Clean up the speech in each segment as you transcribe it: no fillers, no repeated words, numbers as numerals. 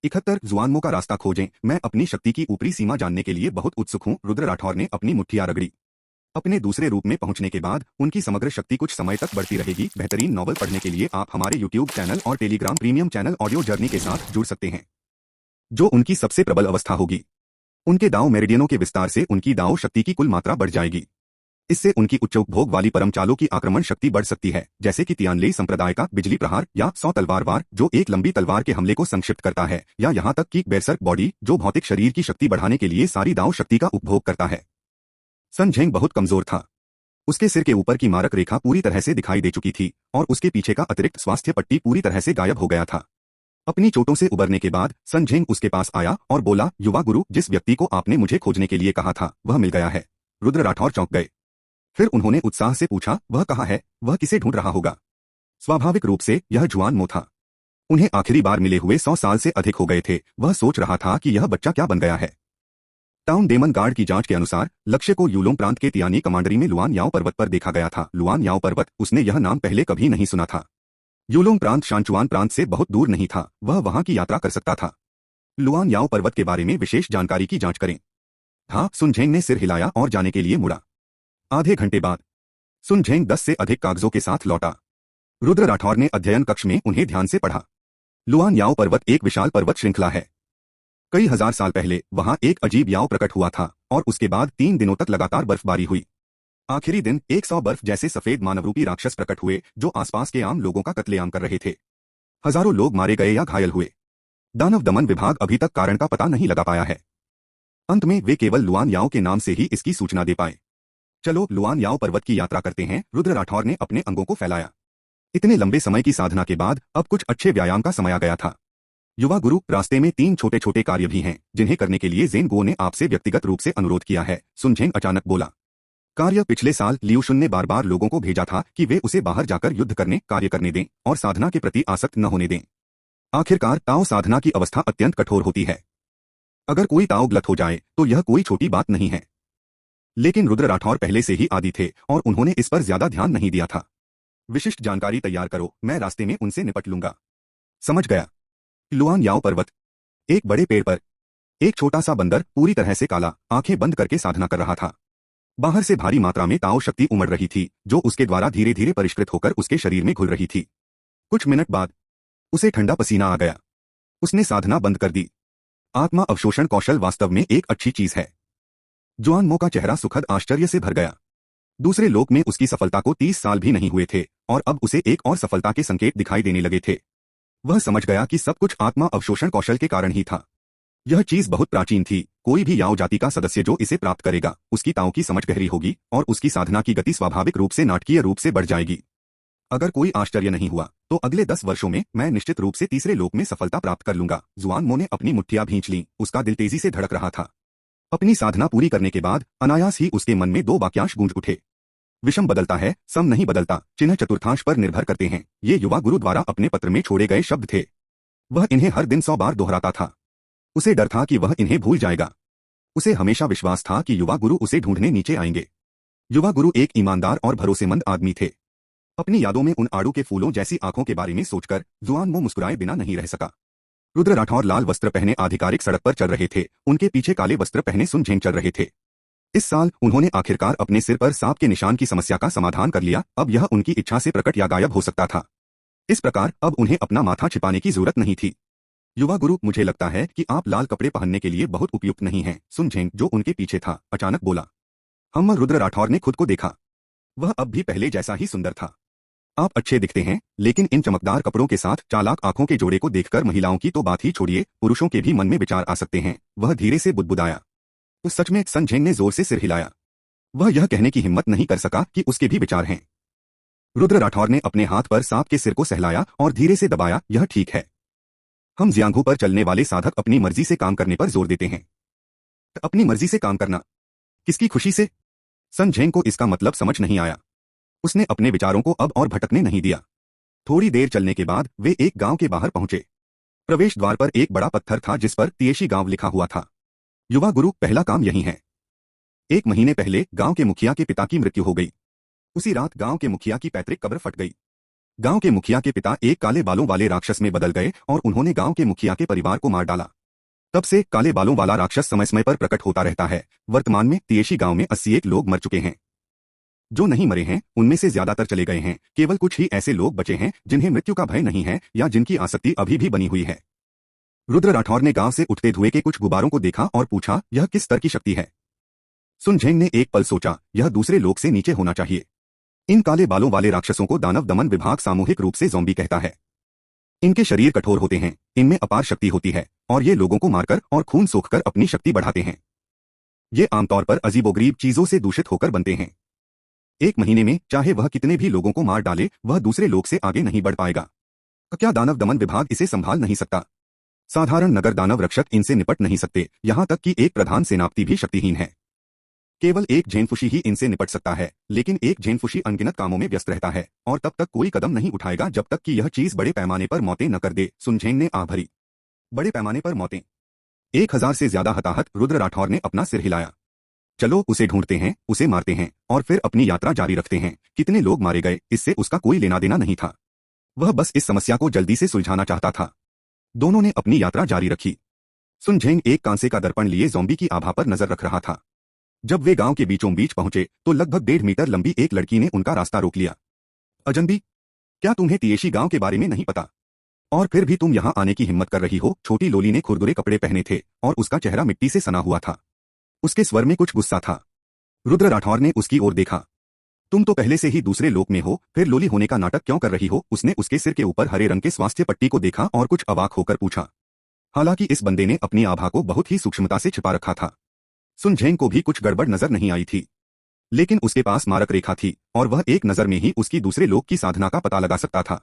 71 जुआनमो का रास्ता खोजें। मैं अपनी शक्ति की ऊपरी सीमा जानने के लिए बहुत उत्सुक हूँ। रुद्र राठौर ने अपनी मुट्ठियां रगड़ी। अपने दूसरे रूप में पहुंचने के बाद उनकी समग्र शक्ति कुछ समय तक बढ़ती रहेगी। बेहतरीन नॉवल पढ़ने के लिए आप हमारे यूट्यूब चैनल और Telegram premium channel audio journey के साथ जुड़ सकते हैं, जो उनकी सबसे प्रबल अवस्था होगी। उनके दांव मेरिडियनों के विस्तार से उनकी दांव शक्ति की कुल मात्रा बढ़ जाएगी। इससे उनकी उच्च उपभोग वाली परम चालों की आक्रमण शक्ति बढ़ सकती है, जैसे कि तियानले संप्रदाय का बिजली प्रहार या 100 तलवार वार, जो एक लंबी तलवार के हमले को संक्षिप्त करता है, या यहाँ तक कि बेरसर्क बॉडी, जो भौतिक शरीर की शक्ति बढ़ाने के लिए सारी दांव शक्ति का उपभोग करता है। सन झेंग बहुत कमजोर था। उसके सिर के ऊपर की मारक रेखा पूरी तरह से दिखाई दे चुकी थी और उसके पीछे का अतिरिक्त स्वास्थ्य पट्टी पूरी तरह से गायब हो गया था। अपनी चोटों से उबरने के बाद सन झेंग उसके पास आया और बोला, युवा गुरु, जिस व्यक्ति को आपने मुझे खोजने के लिए कहा था वह मिल गया है। रुद्र राठौर चौंक गए। फिर उन्होंने उत्साह से पूछा, वह कहाँ है? वह किसे ढूंढ रहा होगा? स्वाभाविक रूप से यह जुआनमो था। उन्हें आखिरी बार मिले हुए 100 साल से अधिक हो गए थे। वह सोच रहा था कि यह बच्चा क्या बन गया है। टाउन डेमन गार्ड की जांच के अनुसार लक्ष्य को यूलोंग प्रांत के तियानी कमांडरी में लुआन याओ पर्वत पर देखा गया था। लुआन याओ पर्वत, उसने यह नाम पहले कभी नहीं सुना था। यूलोंग प्रांत शांचुआन प्रांत से बहुत दूर नहीं था, वह वहां की यात्रा कर सकता था। लुआन याओ पर्वत के बारे में विशेष जानकारी की जांच करें। हाँ, सुन झेंग ने सिर हिलाया और जाने के लिए मुड़ा। आधे घंटे बाद सुन झेंग 10 से अधिक कागजों के साथ लौटा। रुद्र राठौर ने अध्ययन कक्ष में उन्हें ध्यान से पढ़ा। लुआन याओ पर्वत एक विशाल पर्वत श्रृंखला है। कई हजार साल पहले वहां एक अजीब याओ प्रकट हुआ था और उसके बाद 3 दिनों तक लगातार बर्फबारी हुई। आखिरी दिन 100 बर्फ जैसे सफेद मानवरूपी राक्षस प्रकट हुए, जो आसपास के आम लोगों का कत्लेआम कर रहे थे। हजारों लोग मारे गए या घायल हुए। दानव दमन विभाग अभी तक कारण का पता नहीं लगा पाया है। अंत में वे केवल लुआन याओ के नाम से ही इसकी सूचना दे पाए। चलो लुआन याओ पर्वत की यात्रा करते हैं। रुद्र राठौर ने अपने अंगों को फैलाया। इतने लंबे समय की साधना के बाद अब कुछ अच्छे व्यायाम का समय आ गया था। युवा गुरु, रास्ते में 3 छोटे छोटे कार्य भी हैं, जिन्हें करने के लिए ज़ेन गो ने आपसे व्यक्तिगत रूप से अनुरोध किया है। सुन झेंग अचानक बोला। कार्य पिछले साल लियूशुन ने बार बार लोगों को भेजा था कि वे उसे बाहर जाकर युद्ध करने, कार्य करने दें और साधना के प्रति आसक्त न होने दें। आखिरकार ताओ साधना की अवस्था अत्यंत कठोर होती है। अगर कोई ताओ गलत हो जाए तो यह कोई छोटी बात नहीं है। लेकिन रुद्र राठौर पहले से ही आदी थे और उन्होंने इस पर ज्यादा ध्यान नहीं दिया था। विशिष्ट जानकारी तैयार करो, मैं रास्ते में उनसे निपट लूंगा। समझ गया। लुआन याओ पर्वत। एक बड़े पेड़ पर एक छोटा सा बंदर पूरी तरह से काला, आंखें बंद करके साधना कर रहा था। बाहर से भारी मात्रा में ताओ शक्ति उमड़ रही थी, जो उसके द्वारा धीरे धीरे परिष्कृत होकर उसके शरीर में घुल रही थी। कुछ मिनट बाद उसे ठंडा पसीना आ गया। उसने साधना बंद कर दी। आत्मा अवशोषण कौशल वास्तव में एक अच्छी चीज है। जुआनमो का चेहरा सुखद आश्चर्य से भर गया। दूसरे लोक में उसकी सफलता को 30 साल भी नहीं हुए थे और अब उसे एक और सफलता के संकेत दिखाई देने लगे थे। वह समझ गया कि सब कुछ आत्मा अवशोषण कौशल के कारण ही था। यह चीज बहुत प्राचीन थी। कोई भी याओ जाति का सदस्य जो इसे प्राप्त करेगा, उसकी ताओ की समझ गहरी होगी और उसकी साधना की गति स्वाभाविक रूप से नाटकीय रूप से बढ़ जाएगी। अगर कोई आश्चर्य नहीं हुआ तो अगले 10 वर्षों में मैं निश्चित रूप से तीसरे लोक में सफलता प्राप्त कर लूंगा। जुआनमो ने अपनी मुट्ठियां भींच लीं, उसका दिल तेजी से धड़क रहा था। अपनी साधना पूरी करने के बाद अनायास ही उसके मन में 2 वाक्यांश गूंज उठे। विषम बदलता है, सम नहीं बदलता। चिन्ह चतुर्थांश पर निर्भर करते हैं। ये युवा गुरु द्वारा अपने पत्र में छोड़े गए शब्द थे। वह इन्हें हर दिन 100 बार दोहराता था। उसे डर था कि वह इन्हें भूल जाएगा। उसे हमेशा विश्वास था कि युवा गुरु उसे ढूंढने नीचे आएंगे। युवा गुरु एक ईमानदार और भरोसेमंद आदमी थे। अपनी यादों में उन आड़ू के फूलों जैसी आंखों के बारे में सोचकर जुआनमो मुस्कुराए बिना नहीं रह सका। रुद्र राठौर लाल वस्त्र पहने आधिकारिक सड़क पर चल रहे थे। उनके पीछे काले वस्त्र पहने सुन झेंग चल रहे थे। इस साल उन्होंने आखिरकार अपने सिर पर सांप के निशान की समस्या का समाधान कर लिया। अब यह उनकी इच्छा से प्रकट या गायब हो सकता था। इस प्रकार अब उन्हें अपना माथा छिपाने की जरूरत नहीं थी। युवा गुरु, मुझे लगता है कि आप लाल कपड़े पहनने के लिए बहुत उपयुक्त नहीं हैं। सुन झेंग, जो उनके पीछे था, अचानक बोला। हम रुद्र राठौर ने खुद को देखा। वह अब भी पहले जैसा ही सुंदर था। आप अच्छे दिखते हैं, लेकिन इन चमकदार कपड़ों के साथ चालाक आंखों के जोड़े को देखकर महिलाओं की तो बात ही छोड़िए, पुरुषों के भी मन में विचार आ सकते हैं। वह धीरे से बुदबुदाया। तो सच में? सन झेंग ने जोर से सिर हिलाया। वह यह कहने की हिम्मत नहीं कर सका कि उसके भी विचार हैं। रुद्र राठौर ने अपने हाथ पर सांप के सिर को सहलाया और धीरे से दबाया। यह ठीक है। हम जियांगू पर चलने वाले साधक अपनी मर्जी से काम करने पर जोर देते हैं। अपनी मर्जी से काम करना? किसकी खुशी से? सन झेंग को इसका मतलब समझ नहीं आया। उसने अपने विचारों को अब और भटकने नहीं दिया। थोड़ी देर चलने के बाद वे एक गांव के बाहर पहुंचे। प्रवेश द्वार पर एक बड़ा पत्थर था जिस पर तिएशी गांव लिखा हुआ था। युवा गुरु, पहला काम यही है। 1 महीने पहले गांव के मुखिया के पिता की मृत्यु हो गई। उसी रात गांव के मुखिया की पैतृक कब्र फट गई। गांव के मुखिया के पिता एक काले बालों वाले राक्षस में बदल गए और उन्होंने गांव के मुखिया के परिवार को मार डाला। तब से काले बालों वाला राक्षस समय समय पर प्रकट होता रहता है। वर्तमान में तियेशी गांव में 81 लोग मर चुके हैं। जो नहीं मरे हैं उनमें से ज्यादातर चले गए हैं। केवल कुछ ही ऐसे लोग बचे हैं जिन्हें मृत्यु का भय नहीं है या जिनकी आसक्ति अभी भी बनी हुई है। रुद्र राठौर ने गांव से उठते धुएं के कुछ गुब्बारों को देखा और पूछा, यह किस स्तर की शक्ति है? सुन झेंग ने एक पल सोचा, यह दूसरे लोक से नीचे होना चाहिए। इन काले बालों वाले राक्षसों को दानव दमन विभाग सामूहिक रूप से ज़ॉम्बी कहता है। इनके शरीर कठोर होते हैं, इनमें अपार शक्ति होती है और ये लोगों को मारकर और खून सोखकर अपनी शक्ति बढ़ाते हैं। ये आमतौर पर अजीबोगरीब चीजों से दूषित होकर बनते हैं। एक महीने में चाहे वह कितने भी लोगों को मार डाले, वह दूसरे लोक से आगे नहीं बढ़ पाएगा। क्या दानव दमन विभाग इसे संभाल नहीं सकता? साधारण नगर दानव रक्षक इनसे निपट नहीं सकते, यहां तक कि एक प्रधान सेनापति भी शक्तिहीन है। केवल एक झेनफुशी ही इनसे निपट सकता है, लेकिन एक झेनफुशी अनगिनत कामों में व्यस्त रहता है और तब तक कोई कदम नहीं उठाएगा जब तक कि यह चीज बड़े पैमाने पर मौतें न कर दे। सुनझेन ने आह भरी। बड़े पैमाने पर मौतें? 1000 से ज्यादा हताहत। रुद्र राठौर ने अपना सिर हिलाया। चलो उसे ढूंढते हैं, उसे मारते हैं और फिर अपनी यात्रा जारी रखते हैं। कितने लोग मारे गए इससे उसका कोई लेना देना नहीं था। वह बस इस समस्या को जल्दी से सुलझाना चाहता था। दोनों ने अपनी यात्रा जारी रखी। सुनझेंग एक कांसे का दर्पण लिए ज़ॉम्बी की आभा पर नजर रख रहा था। जब वे गांव के बीचों बीच पहुंचे तो लगभग 1.5 मीटर लंबी एक लड़की ने उनका रास्ता रोक लिया। अजनबी, क्या तुम्हें तियेशी गांव के बारे में नहीं पता? और फिर भी तुम यहां आने की हिम्मत कर रही हो? छोटी लोली ने खुरदुरे कपड़े पहने थे और उसका चेहरा मिट्टी से सना हुआ था। उसके स्वर में कुछ गुस्सा था। रुद्र राठौर ने उसकी ओर देखा। तुम तो पहले से ही दूसरे लोक में हो, फिर लोली होने का नाटक क्यों कर रही हो? उसने उसके सिर के ऊपर हरे रंग के स्वास्थ्य पट्टी को देखा और कुछ अवाक होकर पूछा। हालांकि इस बंदे ने अपनी आभा को बहुत ही सूक्ष्मता से छिपा रखा था। सुनझेंग को भी कुछ गड़बड़ नजर नहीं आई थी, लेकिन उसके पास मारक रेखा थी और वह एक नजर में ही उसकी दूसरे लोक की साधना का पता लगा सकता था।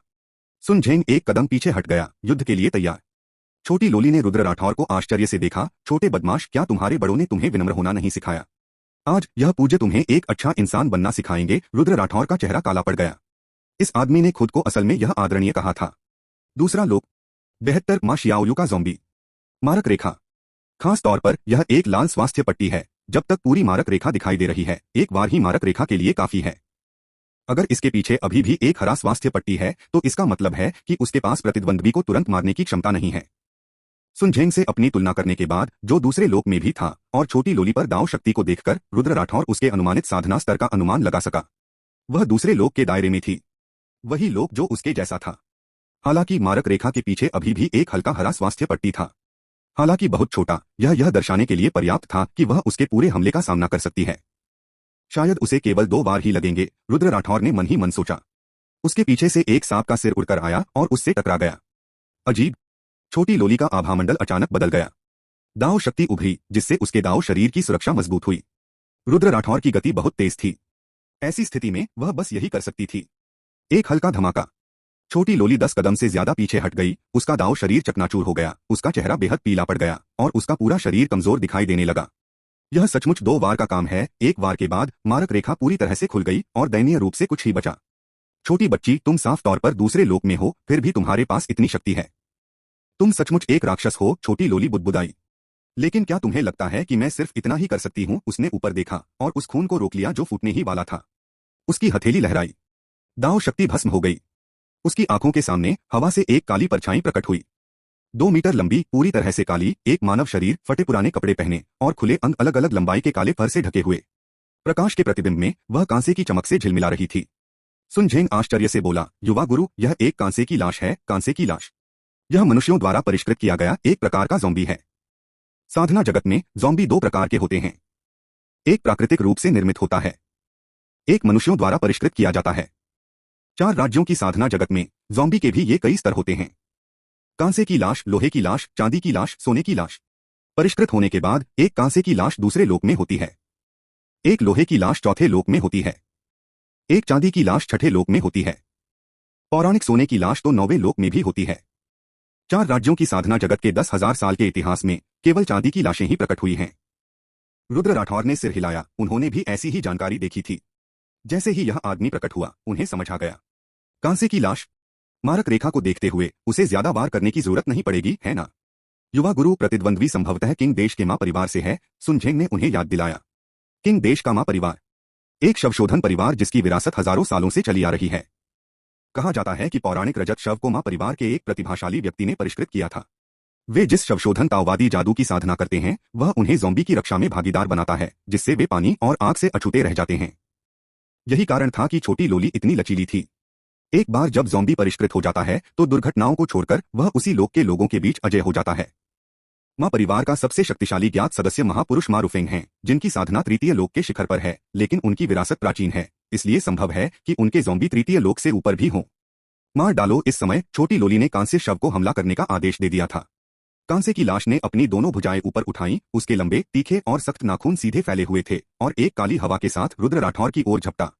सुनझेंग एक कदम पीछे हट गया, युद्ध के लिए तैयार। छोटी लोली ने रुद्र राठौर को आश्चर्य से देखा। छोटे बदमाश, क्या तुम्हारे बड़ों ने तुम्हें विनम्र होना नहीं सिखाया? आज यह पूज्य तुम्हें एक अच्छा इंसान बनना सिखाएंगे। रुद्र राठौर का चेहरा काला पड़ गया। इस आदमी ने खुद को असल में यह आदरणीय कहा था। दूसरा लोक 72 मां शियाओयू का ज़ॉम्बी। मारक रेखा। खास तौर पर यह एक लाल स्वास्थ्य पट्टी है। जब तक पूरी मारक रेखा दिखाई दे रही है, एक बार ही मारक रेखा के लिए काफी है। अगर इसके पीछे अभी भी एक हरा स्वास्थ्य पट्टी है तो इसका मतलब है कि उसके पास प्रतिद्वंद्वी को तुरंत मारने की क्षमता नहीं है। सुनझेंग से अपनी तुलना करने के बाद, जो दूसरे लोक में भी था, और छोटी लोली पर दाव शक्ति को देखकर रुद्र राठौर उसके अनुमानित साधना स्तर का अनुमान लगा सका। वह दूसरे लोक के दायरे में थी, वही लोक जो उसके जैसा था। हालांकि मारक रेखा के पीछे अभी भी एक हल्का हरा स्वास्थ्य पट्टी था। हालांकि बहुत छोटा, यह दर्शाने के लिए पर्याप्त था कि वह उसके पूरे हमले का सामना कर सकती है। शायद उसे केवल 2 बार ही लगेंगे, रुद्र राठौर ने मन ही मन सोचा। उसके पीछे से एक सांप का सिर उड़कर आया और उससे टकरा गया। अजीब, छोटी लोली का आभामंडल अचानक बदल गया। दाव शक्ति उभरी, जिससे उसके दाव शरीर की सुरक्षा मजबूत हुई। रुद्र राठौर की गति बहुत तेज थी। ऐसी स्थिति में वह बस यही कर सकती थी। एक हल्का धमाका। छोटी लोली 10 कदम से ज्यादा पीछे हट गई। उसका दाव शरीर चकनाचूर हो गया, उसका चेहरा बेहद पीला पड़ गया और उसका पूरा शरीर कमजोर दिखाई देने लगा। यह सचमुच 2 वार का काम है। एक वार के बाद मारक रेखा पूरी तरह से खुल गई और दयनीय रूप से कुछ ही बचा। छोटी बच्ची, तुम साफ तौर पर दूसरे लोक में हो, फिर भी तुम्हारे पास इतनी शक्ति है। तुम सचमुच एक राक्षस हो, छोटी लोली बुदबुदाई। लेकिन क्या तुम्हें लगता है कि मैं सिर्फ इतना ही कर सकती हूँ? उसने ऊपर देखा और उस खून को रोक लिया जो फूटने ही वाला था। उसकी हथेली लहराई, दाव शक्ति भस्म हो गई। उसकी आंखों के सामने हवा से एक काली परछाई प्रकट हुई। 2 मीटर लंबी, पूरी तरह से काली, एक मानव शरीर, फटे पुराने कपड़े पहने और खुले अंग, अलग अलग लंबाई के काले फर से ढके हुए। प्रकाश के प्रतिबिंब में वह कांसे की चमक से झिलमिला रही थी। सुनझेंग आश्चर्य से बोला, युवा गुरु, यह एक कांसे की लाश है। कांसे की लाश? यह मनुष्यों द्वारा परिष्कृत किया गया एक प्रकार का ज़ॉम्बी है। साधना जगत में ज़ॉम्बी 2 प्रकार के होते हैं। एक प्राकृतिक रूप से निर्मित होता है, एक मनुष्यों द्वारा परिष्कृत किया जाता है। 4 राज्यों की साधना जगत में ज़ॉम्बी के भी ये कई स्तर होते हैं। कांसे की लाश, लोहे की लाश, चांदी की लाश, सोने की लाश। परिष्कृत होने के बाद एक कांसे की लाश दूसरे लोक में होती है, एक लोहे की लाश चौथे लोक में होती है, एक चांदी की लाश छठे लोक में होती है। पौराणिक सोने की लाश तो 9वें लोक में भी होती है। 4 राज्यों की साधना जगत के 10,000 साल के इतिहास में केवल चांदी की लाशें ही प्रकट हुई हैं। रुद्र राठौर ने सिर हिलाया। उन्होंने भी ऐसी ही जानकारी देखी थी। जैसे ही यह आदमी प्रकट हुआ, उन्हें समझ आ गया। कांसे की लाश? मारक रेखा को देखते हुए उसे ज्यादा वार करने की जरूरत नहीं पड़ेगी, है ना? युवा गुरु, प्रतिद्वंद्वी संभवतः किंग देश के मां परिवार से है, सुनझेंग ने उन्हें याद दिलाया। किंग देश का मां परिवार? एक शवशोधन परिवार जिसकी विरासत हजारों सालों से चली आ रही है। कहा जाता है कि पौराणिक रजत शव को मां परिवार के एक प्रतिभाशाली व्यक्ति ने परिष्कृत किया था। वे जिस शवशोधन ताओवादी जादू की साधना करते हैं वह उन्हें ज़ॉम्बी की रक्षा में भागीदार बनाता है, जिससे वे पानी और आग से अछूते रह जाते हैं। यही कारण था कि छोटी लोली इतनी लचीली थी। एक बार जब ज़ॉम्बी परिष्कृत हो जाता है तो दुर्घटनाओं को छोड़कर वह उसी लोक के लोगों के बीच अजय हो जाता है। मां परिवार का सबसे शक्तिशाली ज्ञात सदस्य महापुरुष मारुफेंग हैं, जिनकी साधना तृतीय लोक के शिखर पर है, लेकिन उनकी विरासत प्राचीन है, इसलिए संभव है कि उनके ज़ॉम्बी तृतीय लोक से ऊपर भी हों। मार डालो। इस समय छोटी लोली ने कांस्य शव को हमला करने का आदेश दे दिया था। कांसे की लाश ने अपनी दोनों भुजाएं ऊपर उठाईं, उसके लंबे, तीखे और सख्त नाखून सीधे फैले हुए थे और एक काली हवा के साथ रुद्र राठौर की ओर झपटा।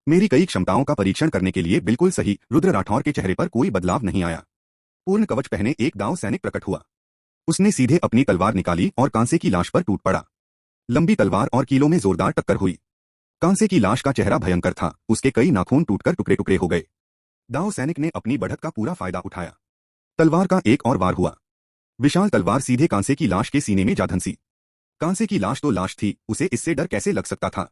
मेरी कई क्षमताओं का परीक्षण करने के लिए बिल्कुल सही। रुद्र राठौर के चेहरे पर कोई बदलाव नहीं आया। पूर्ण कवच पहने एक दाव सैनिक प्रकट हुआ। उसने सीधे अपनी तलवार निकाली और कांसे की लाश पर टूट पड़ा। लंबी तलवार और कीलों में जोरदार टक्कर हुई। कांसे की लाश का चेहरा भयंकर था, उसके कई नाखून टूटकर टुकड़े टुकड़े हो गए। दाव सैनिक ने अपनी बढ़त का पूरा फायदा उठाया। तलवार का एक और वार हुआ। विशाल तलवार सीधे कांसे की लाश के सीने में जा धंसी। कांसे की लाश तो लाश थी, उसे इससे डर कैसे लग सकता था।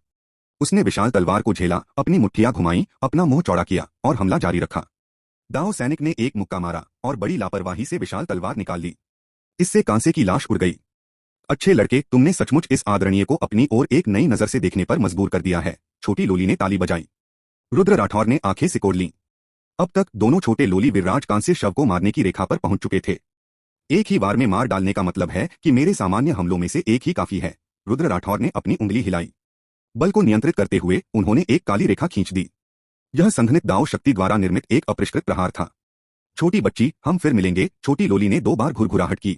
उसने विशाल तलवार को झेला, अपनी मुट्ठियां घुमाई, अपना मुंह चौड़ा किया और हमला जारी रखा। दाव सैनिक ने एक मुक्का मारा और बड़ी लापरवाही से विशाल तलवार निकाल ली। इससे कांसे की लाश उड़ गई। अच्छे लड़के, तुमने सचमुच इस आदरणीय को अपनी ओर एक नई नजर से देखने पर मजबूर कर दिया है। छोटी लोली ने ताली बजाई। रुद्र राठौर ने आंखें सिकोड़ लीं। अब तक दोनों छोटे लोली विराज कांस्य शव को मारने की रेखा पर पहुंच चुके थे। एक ही बार में मार डालने का मतलब है कि मेरे सामान्य हमलों में से एक ही काफी है। रुद्र राठौर ने अपनी उंगली हिलाई। बल को नियंत्रित करते हुए उन्होंने एक काली रेखा खींच दी। यह संघनित दाव शक्ति द्वारा निर्मित एक अपरिष्कृत प्रहार था। छोटी बच्ची, हम फिर मिलेंगे। छोटी लोली ने 2 बार घुरघुराहट की।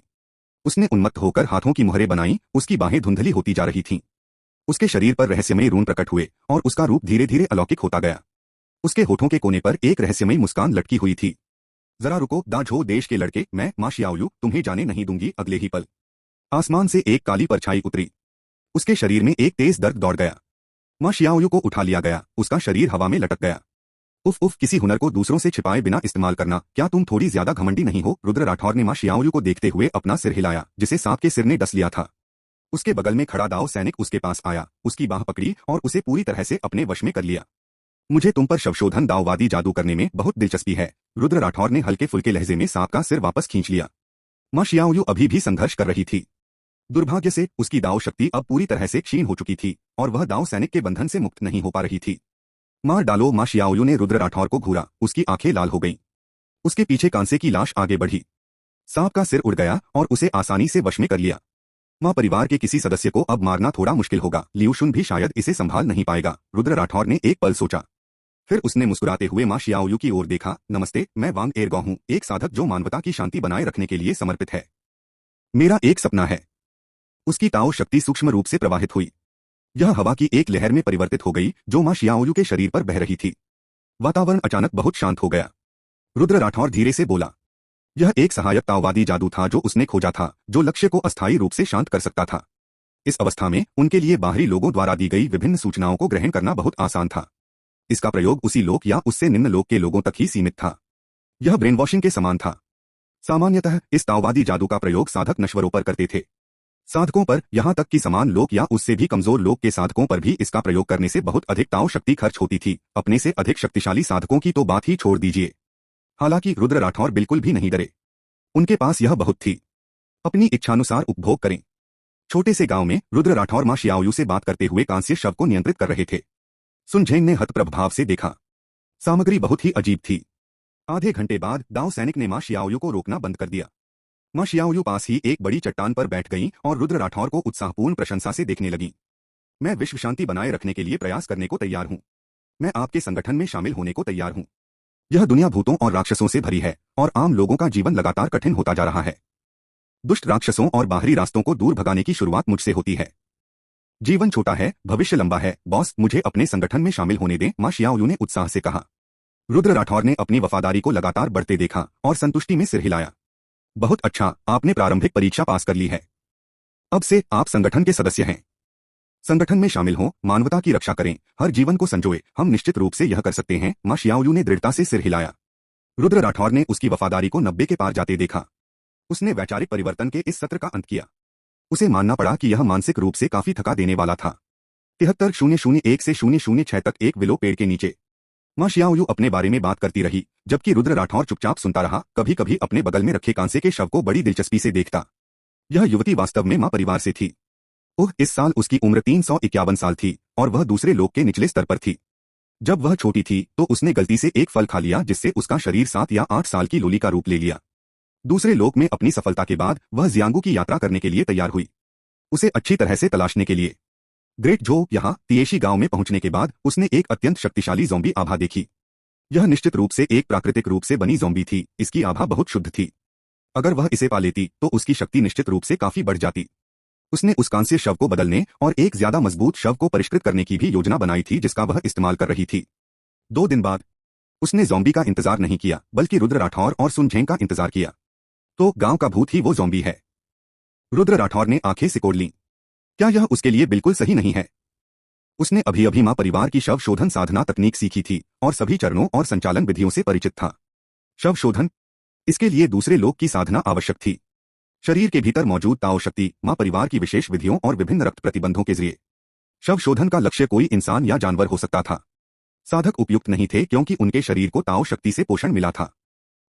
उसने उन्मत्त होकर हाथों की मुहरें बनाई। उसकी बाहें धुंधली होती जा रही थीं। उसके शरीर पर रहस्यमयी रून प्रकट हुए और उसका रूप धीरे धीरे अलौकिक होता गया। उसके होठों के कोने पर एक रहस्यमयी मुस्कान लटकी हुई थी। जरा रुको दाझो देश के लड़के, मैं मां शियाओयू तुम्हें जाने नहीं दूंगी। अगले ही पल आसमान से एक काली परछाई उतरी। उसके शरीर में एक तेज दर्द दौड़ गया। मां शियाओयू को उठा लिया गया। उसका शरीर हवा में लटक गया। उफ उफ, किसी हुनर को दूसरों से छिपाए बिना इस्तेमाल करना, क्या तुम थोड़ी ज्यादा घमंडी नहीं हो। रुद्र राठौर ने मां शियाओयू को देखते हुए अपना सिर हिलाया, जिसे सांप के सिर ने डस लिया था। उसके बगल में खड़ा दाव सैनिक उसके पास आया, उसकी बाह पकड़ी और उसे पूरी तरह से अपने वश में कर लिया। मुझे तुम पर शवशोधन दाववादी जादू करने में बहुत दिलचस्पी है। रुद्र राठौर ने हल्के फुल्के लहजे में सांप का सिर वापस खींच लिया। मां शियाओयू अभी भी संघर्ष कर रही थी। दुर्भाग्य से उसकी दाव शक्ति अब पूरी तरह से क्षीण हो चुकी थी और वह दाव सैनिक के बंधन से मुक्त नहीं हो पा रही थी। मार डालो। मां शियाओयू ने रुद्र राठौर को घूरा। उसकी आंखें लाल हो गईं। उसके पीछे कांसे की लाश आगे बढ़ी। सांप का सिर उड़ गया और उसे आसानी से वश में कर लिया। मां परिवार के किसी सदस्य को अब मारना थोड़ा मुश्किल होगा। लियूशुन भी शायद इसे संभाल नहीं पाएगा। रुद्र राठौर ने एक पल सोचा, फिर उसने मुस्कुराते हुए मां शियाओयू की ओर देखा। नमस्ते, मैं वांग एरगॉ हूं, एक साधक जो मानवता की शांति बनाए रखने के लिए समर्पित है। मेरा एक सपना है। उसकी ताओ शक्ति सूक्ष्म रूप से प्रवाहित हुई। यह हवा की एक लहर में परिवर्तित हो गई जो मां शियाओयू के शरीर पर बह रही थी। वातावरण अचानक बहुत शांत हो गया। रुद्र राठौर धीरे से बोला, यह एक सहायक ताओवादी जादू था जो उसने खोजा था, जो लक्ष्य को अस्थायी रूप से शांत कर सकता था। इस अवस्था में उनके लिए बाहरी लोगों द्वारा दी गई विभिन्न सूचनाओं को ग्रहण करना बहुत आसान था। इसका प्रयोग उसी लोक या उससे निम्न लोक के लोगों तक ही सीमित था। यह ब्रेन वॉशिंग के समान था। सामान्यतः इस ताओवादी जादू का प्रयोग साधक नश्वरों पर करते थे। साधकों पर, यहां तक कि समान लोक या उससे भी कमजोर लोक के साधकों पर भी इसका प्रयोग करने से बहुत अधिक ताओ शक्ति खर्च होती थी। अपने से अधिक शक्तिशाली साधकों की तो बात ही छोड़ दीजिए। हालांकि रुद्र राठौर बिल्कुल भी नहीं डरे। उनके पास यह बहुत थी। अपनी इच्छानुसार उपभोग करें। छोटे से गांव में रुद्र राठौर मां शियाओयू से बात करते हुए कांस्य शव को नियंत्रित कर रहे थे। सुन झेंग ने हतप्रभ भाव से देखा। सामग्री बहुत ही अजीब थी। आधे घंटे बाद दाव सैनिक ने मां शियाओयू को रोकना बंद कर दिया। मां शियाओयू पास ही एक बड़ी चट्टान पर बैठ गईं और रुद्र राठौर को उत्साहपूर्ण प्रशंसा से देखने लगीं। मैं विश्व शांति बनाए रखने के लिए प्रयास करने को तैयार हूं। मैं आपके संगठन में शामिल होने को तैयार हूं। यह दुनिया भूतों और राक्षसों से भरी है और आम लोगों का जीवन लगातार कठिन होता जा रहा है। दुष्ट राक्षसों और बाहरी रास्तों को दूर भगाने की शुरुआत मुझसे होती है। जीवन छोटा है, भविष्य लंबा है। बॉस, मुझे अपने संगठन में शामिल होने दें, मां शियाओयू ने उत्साह से कहा। रुद्र राठौर ने अपनी वफादारी को लगातार बढ़ते देखा और संतुष्टि में सिर हिलाया। बहुत अच्छा, आपने प्रारंभिक परीक्षा पास कर ली है। अब से आप संगठन के सदस्य हैं। संगठन में शामिल हो, मानवता की रक्षा करें, हर जीवन को संजोए। हम निश्चित रूप से यह कर सकते हैं। मां शियाओयू ने दृढ़ता से सिर हिलाया। रुद्र राठौर ने उसकी वफादारी को 90 के पार जाते देखा। उसने वैचारिक परिवर्तन के इस सत्र का अंत किया। उसे मानना पड़ा कि यह मानसिक रूप से काफी थका देने वाला था। 73,001 से 006 तक एक विलो पेड़ के नीचे। माँ शियाओयू अपने बारे में बात करती रही, जबकि रुद्र राठौर चुपचाप सुनता रहा, कभी कभी अपने बगल में रखे कांसे के शव को बड़ी दिलचस्पी से देखता। यह युवती वास्तव में माँ परिवार से थी। इस साल उसकी उम्र 351 साल थी और वह दूसरे लोक के निचले स्तर पर थी। जब वह छोटी थी तो उसने गलती से एक फल खा लिया, जिससे उसका शरीर 7 या 8 साल की लोली का रूप ले लिया। दूसरे लोक में अपनी सफलता के बाद वह जियांगू की यात्रा करने के लिए तैयार हुई, उसे अच्छी तरह से तलाशने के लिए। ग्रेट जो यहाँ तिएशी गांव में पहुंचने के बाद उसने एक अत्यंत शक्तिशाली ज़ॉम्बी आभा देखी। यह निश्चित रूप से एक प्राकृतिक रूप से बनी ज़ॉम्बी थी। इसकी आभा बहुत शुद्ध थी। अगर वह इसे पा लेती तो उसकी शक्ति निश्चित रूप से काफी बढ़ जाती। उसने उस कांस्य शव को बदलने और एक ज्यादा मजबूत शव को परिष्कृत करने की भी योजना बनाई थी, जिसका वह इस्तेमाल कर रही थी। 2 दिन बाद उसने ज़ॉम्बी का इंतजार नहीं किया, बल्कि रुद्र राठौर और सुन झेंग का इंतजार किया। तो गांव का भूत ही वो ज़ॉम्बी है। रुद्र राठौर ने आंखें सिकोड़ लीं। क्या यह उसके लिए बिल्कुल सही नहीं है? उसने अभी अभी मां परिवार की शव शोधन साधना तकनीक सीखी थी और सभी चरणों और संचालन विधियों से परिचित था। शव शोधन, इसके लिए दूसरे लोक की साधना आवश्यक थी। शरीर के भीतर मौजूद ताओ शक्ति मां परिवार की विशेष विधियों और विभिन्न रक्त प्रतिबंधों के जरिए। शव शोधन का लक्ष्य कोई इंसान या जानवर हो सकता था। साधक उपयुक्त नहीं थे क्योंकि उनके शरीर को ताओ शक्ति से पोषण मिला था।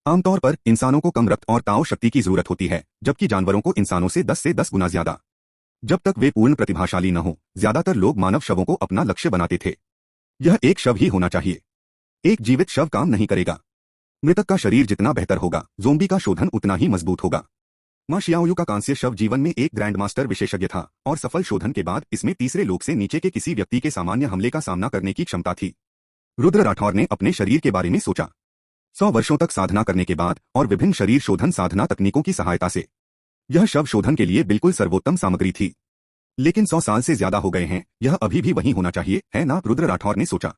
आमतौर पर इंसानों को कम रक्त और ताओ शक्ति की जरूरत होती है, जबकि जानवरों को इंसानों से 10 गुना ज्यादा। जब तक वे पूर्ण प्रतिभाशाली न हो, ज्यादातर लोग मानव शवों को अपना लक्ष्य बनाते थे। यह एक शव ही होना चाहिए। एक जीवित शव काम नहीं करेगा। मृतक का शरीर जितना बेहतर होगा, ज़ॉम्बी का शोधन उतना ही मजबूत होगा। मां शियाओयू का कांस्य शव जीवन में एक ग्रैंडमास्टर विशेषज्ञ था और सफल शोधन के बाद इसमें तीसरे लोक से नीचे के किसी व्यक्ति के सामान्य हमले का सामना करने की क्षमता थी। रुद्र राठौर ने अपने शरीर के बारे में सोचा। 100 वर्षों तक साधना करने के बाद और विभिन्न शरीर शोधन साधना तकनीकों की सहायता से यह शव शोधन के लिए बिल्कुल सर्वोत्तम सामग्री थी। लेकिन 100 साल से ज्यादा हो गए हैं, यह अभी भी वही होना चाहिए, है ना? रुद्र राठौर ने सोचा।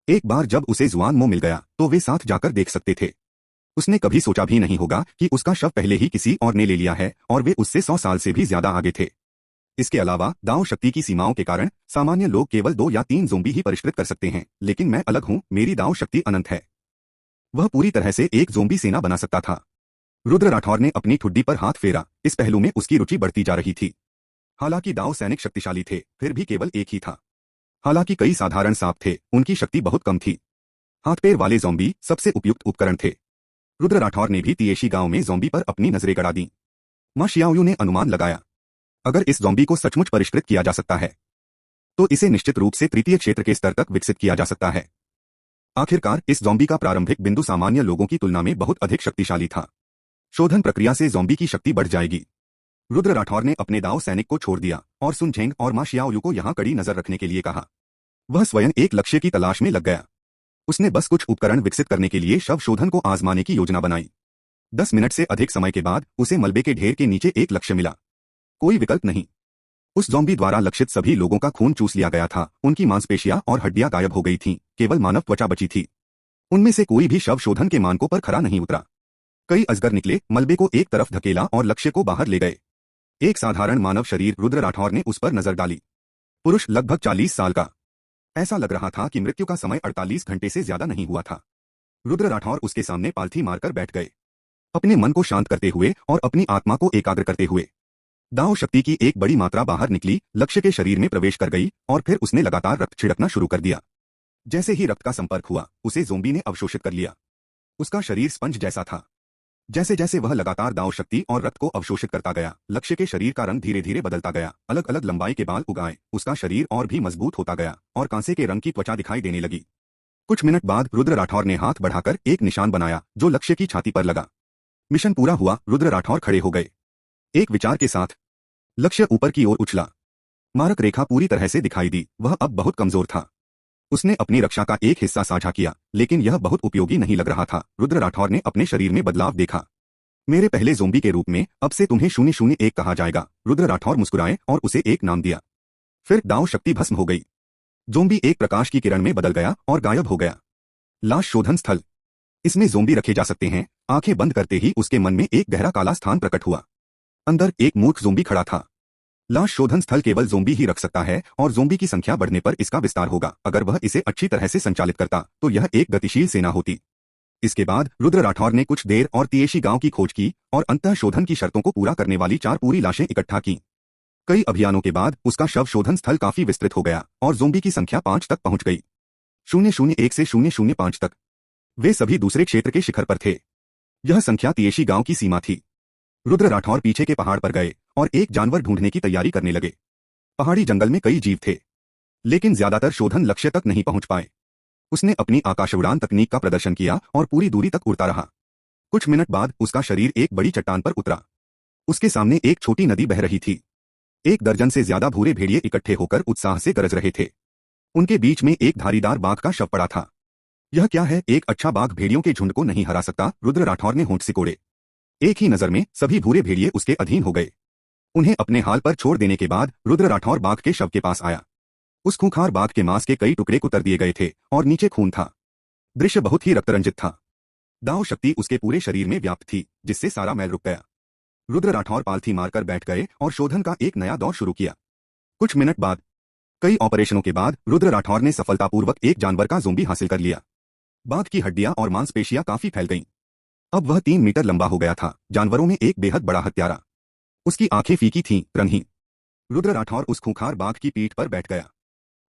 एक बार जब उसे जुआन मो मिल गया तो वे साथ जाकर देख सकते थे। उसने कभी सोचा भी नहीं होगा कि उसका शव पहले ही किसी और ने ले लिया है और वे उससे 100 साल से भी ज्यादा आगे थे। इसके अलावा दांव शक्ति की सीमाओं के कारण सामान्य लोग केवल 2 या 3 ज़ॉम्बी ही परिष्कृत कर सकते हैं, लेकिन मैं अलग हूं, मेरी दांव शक्ति अनंत है। वह पूरी तरह से एक ज़ॉम्बी सेना बना सकता था। रुद्र राठौर ने अपनी ठुड्डी पर हाथ फेरा। इस पहलू में उसकी रुचि बढ़ती जा रही थी। हालांकि दांव सैनिक शक्तिशाली थे, फिर भी केवल एक ही था। हालांकि कई साधारण सांप थे, उनकी शक्ति बहुत कम थी। हाथ पैर वाले ज़ॉम्बी सबसे उपयुक्त उपकरण थे। रुद्र राठौर ने भी तिएशी गांव में ज़ॉम्बी पर अपनी नजरें गड़ा दी। मां शियाओयू ने अनुमान लगाया, अगर इस ज़ॉम्बी को सचमुच परिष्कृत किया जा सकता है तो इसे निश्चित रूप से तृतीय क्षेत्र के स्तर तक विकसित किया जा सकता है। आखिरकार इस ज़ॉम्बी का प्रारंभिक बिंदु सामान्य लोगों की तुलना में बहुत अधिक शक्तिशाली था। शोधन प्रक्रिया से ज़ॉम्बी की शक्ति बढ़ जाएगी। रुद्र राठौर ने अपने दाव सैनिक को छोड़ दिया और सुन झेंग और मां शियाओयू को यहां कड़ी नजर रखने के लिए कहा। वह स्वयं एक लक्ष्य की तलाश में लग गया। उसने बस कुछ उपकरण विकसित करने के लिए शव शोधन को आजमाने की योजना बनाई। 10 मिनट से अधिक समय के बाद उसे मलबे के ढेर के नीचे एक लक्ष्य मिला। कोई विकल्प नहीं। उस ज़ॉम्बी द्वारा लक्षित सभी लोगों का खून चूस लिया गया था। उनकी मांसपेशियां और हड्डियां गायब हो गई थीं, केवल मानव त्वचा बची थी। उनमें से कोई भी शव शोधन के मानकों पर खरा नहीं उतरा। कई अजगर निकले, मलबे को एक तरफ धकेला और लक्ष्य को बाहर ले गए। एक साधारण मानव शरीर। रुद्र राठौर ने उस पर नजर डाली। पुरुष, लगभग 40 साल का। ऐसा लग रहा था कि मृत्यु का समय 48 घंटे से ज्यादा नहीं हुआ था। रुद्र राठौर उसके सामने पालथी मारकर बैठ गए, अपने मन को शांत करते हुए और अपनी आत्मा को एकाग्र करते हुए। दांव शक्ति की एक बड़ी मात्रा बाहर निकली, लक्ष्य के शरीर में प्रवेश कर गई और फिर उसने लगातार रक्त छिड़कना शुरू कर दिया। जैसे ही रक्त का संपर्क हुआ, उसे ज़ॉम्बी ने अवशोषित कर लिया। उसका शरीर स्पंज जैसा था। जैसे जैसे वह लगातार दांव शक्ति और रक्त को अवशोषित करता गया, लक्ष्य के शरीर का रंग धीरे धीरे बदलता गया। अलग अलग लंबाई के बाल उगाए, उसका शरीर और भी मजबूत होता गया और कांसे के रंग की त्वचा दिखाई देने लगी। कुछ मिनट बाद रुद्र राठौर ने हाथ बढ़ाकर एक निशान बनाया जो लक्ष्य की छाती पर लगा। मिशन पूरा हुआ। रुद्र राठौर खड़े हो गए, एक विचार के साथ। लक्ष्य ऊपर की ओर उछला। मारक रेखा पूरी तरह से दिखाई दी। वह अब बहुत कमजोर था। उसने अपनी रक्षा का एक हिस्सा साझा किया, लेकिन यह बहुत उपयोगी नहीं लग रहा था। रुद्र राठौर ने अपने शरीर में बदलाव देखा। मेरे पहले ज़ॉम्बी के रूप में अब से तुम्हें 001 कहा जाएगा। रुद्र राठौर मुस्कुराए और उसे एक नाम दिया। फिर दांव शक्ति भस्म हो गई। ज़ॉम्बी एक प्रकाश की किरण में बदल गया और गायब हो गया। लाश शोधन स्थल। इसमें ज़ॉम्बी रखे जा सकते हैं। आंखें बंद करते ही उसके मन में एक गहरा काला स्थान प्रकट हुआ। अंदर एक मूर्ख ज़ॉम्बी खड़ा था। लाश शोधन स्थल केवल ज़ॉम्बी ही रख सकता है और ज़ॉम्बी की संख्या बढ़ने पर इसका विस्तार होगा। अगर वह इसे अच्छी तरह से संचालित करता तो यह एक गतिशील सेना होती। इसके बाद रुद्र राठौर ने कुछ देर और तिएशी गांव की खोज की और अंतः शोधन की शर्तों को पूरा करने वाली 4 पूरी लाशें इकट्ठा की। कई अभियानों के बाद उसका शव शोधन स्थल काफी विस्तृत हो गया और ज़ॉम्बी की संख्या 5 तक पहुंच गई। 001 से 005 तक। वे सभी दूसरे क्षेत्र के शिखर पर थे। यह संख्या तिएशी गांव की सीमा थी। रुद्र राठौर पीछे के पहाड़ पर गए और एक जानवर ढूंढने की तैयारी करने लगे। पहाड़ी जंगल में कई जीव थे, लेकिन ज्यादातर शोधन लक्ष्य तक नहीं पहुंच पाए। उसने अपनी आकाश उड़ान तकनीक का प्रदर्शन किया और पूरी दूरी तक उड़ता रहा। कुछ मिनट बाद उसका शरीर एक बड़ी चट्टान पर उतरा। उसके सामने एक छोटी नदी बह रही थी। एक दर्जन से ज्यादा भूरे भेड़िए इकट्ठे होकर उत्साह से गरज रहे थे। उनके बीच में एक धारीदार बाघ का शव पड़ा था। यह क्या है, एक अच्छा बाघ भेड़ियों के झुंड को नहीं हरा सकता, रुद्र राठौर ने होंठ सिकोड़े। एक ही नजर में सभी भूरे भेड़िए उसके अधीन हो गए। उन्हें अपने हाल पर छोड़ देने के बाद रुद्र राठौर बाघ के शव के पास आया। उस खूंखार बाघ के मांस के कई टुकड़े कुतर दिए गए थे और नीचे खून था। दृश्य बहुत ही रक्तरंजित था। दाव शक्ति उसके पूरे शरीर में व्याप्त थी, जिससे सारा मैल रुक गया। रुद्र राठौर पालथी मारकर बैठ गए और शोधन का एक नया दौर शुरू किया। कुछ मिनट बाद, कई ऑपरेशनों के बाद रुद्र राठौर ने सफलतापूर्वक एक जानवर का ज़ोंबी हासिल कर लिया। बाघ की हड्डियां और मांसपेशियां काफी फैल गईं। अब वह 3 मीटर लंबा हो गया था, जानवरों में एक बेहद बड़ा हत्यारा। उसकी आंखें फीकी थीं, रंगहीन। रुद्र राठौर उस खूंखार बाघ की पीठ पर बैठ गया।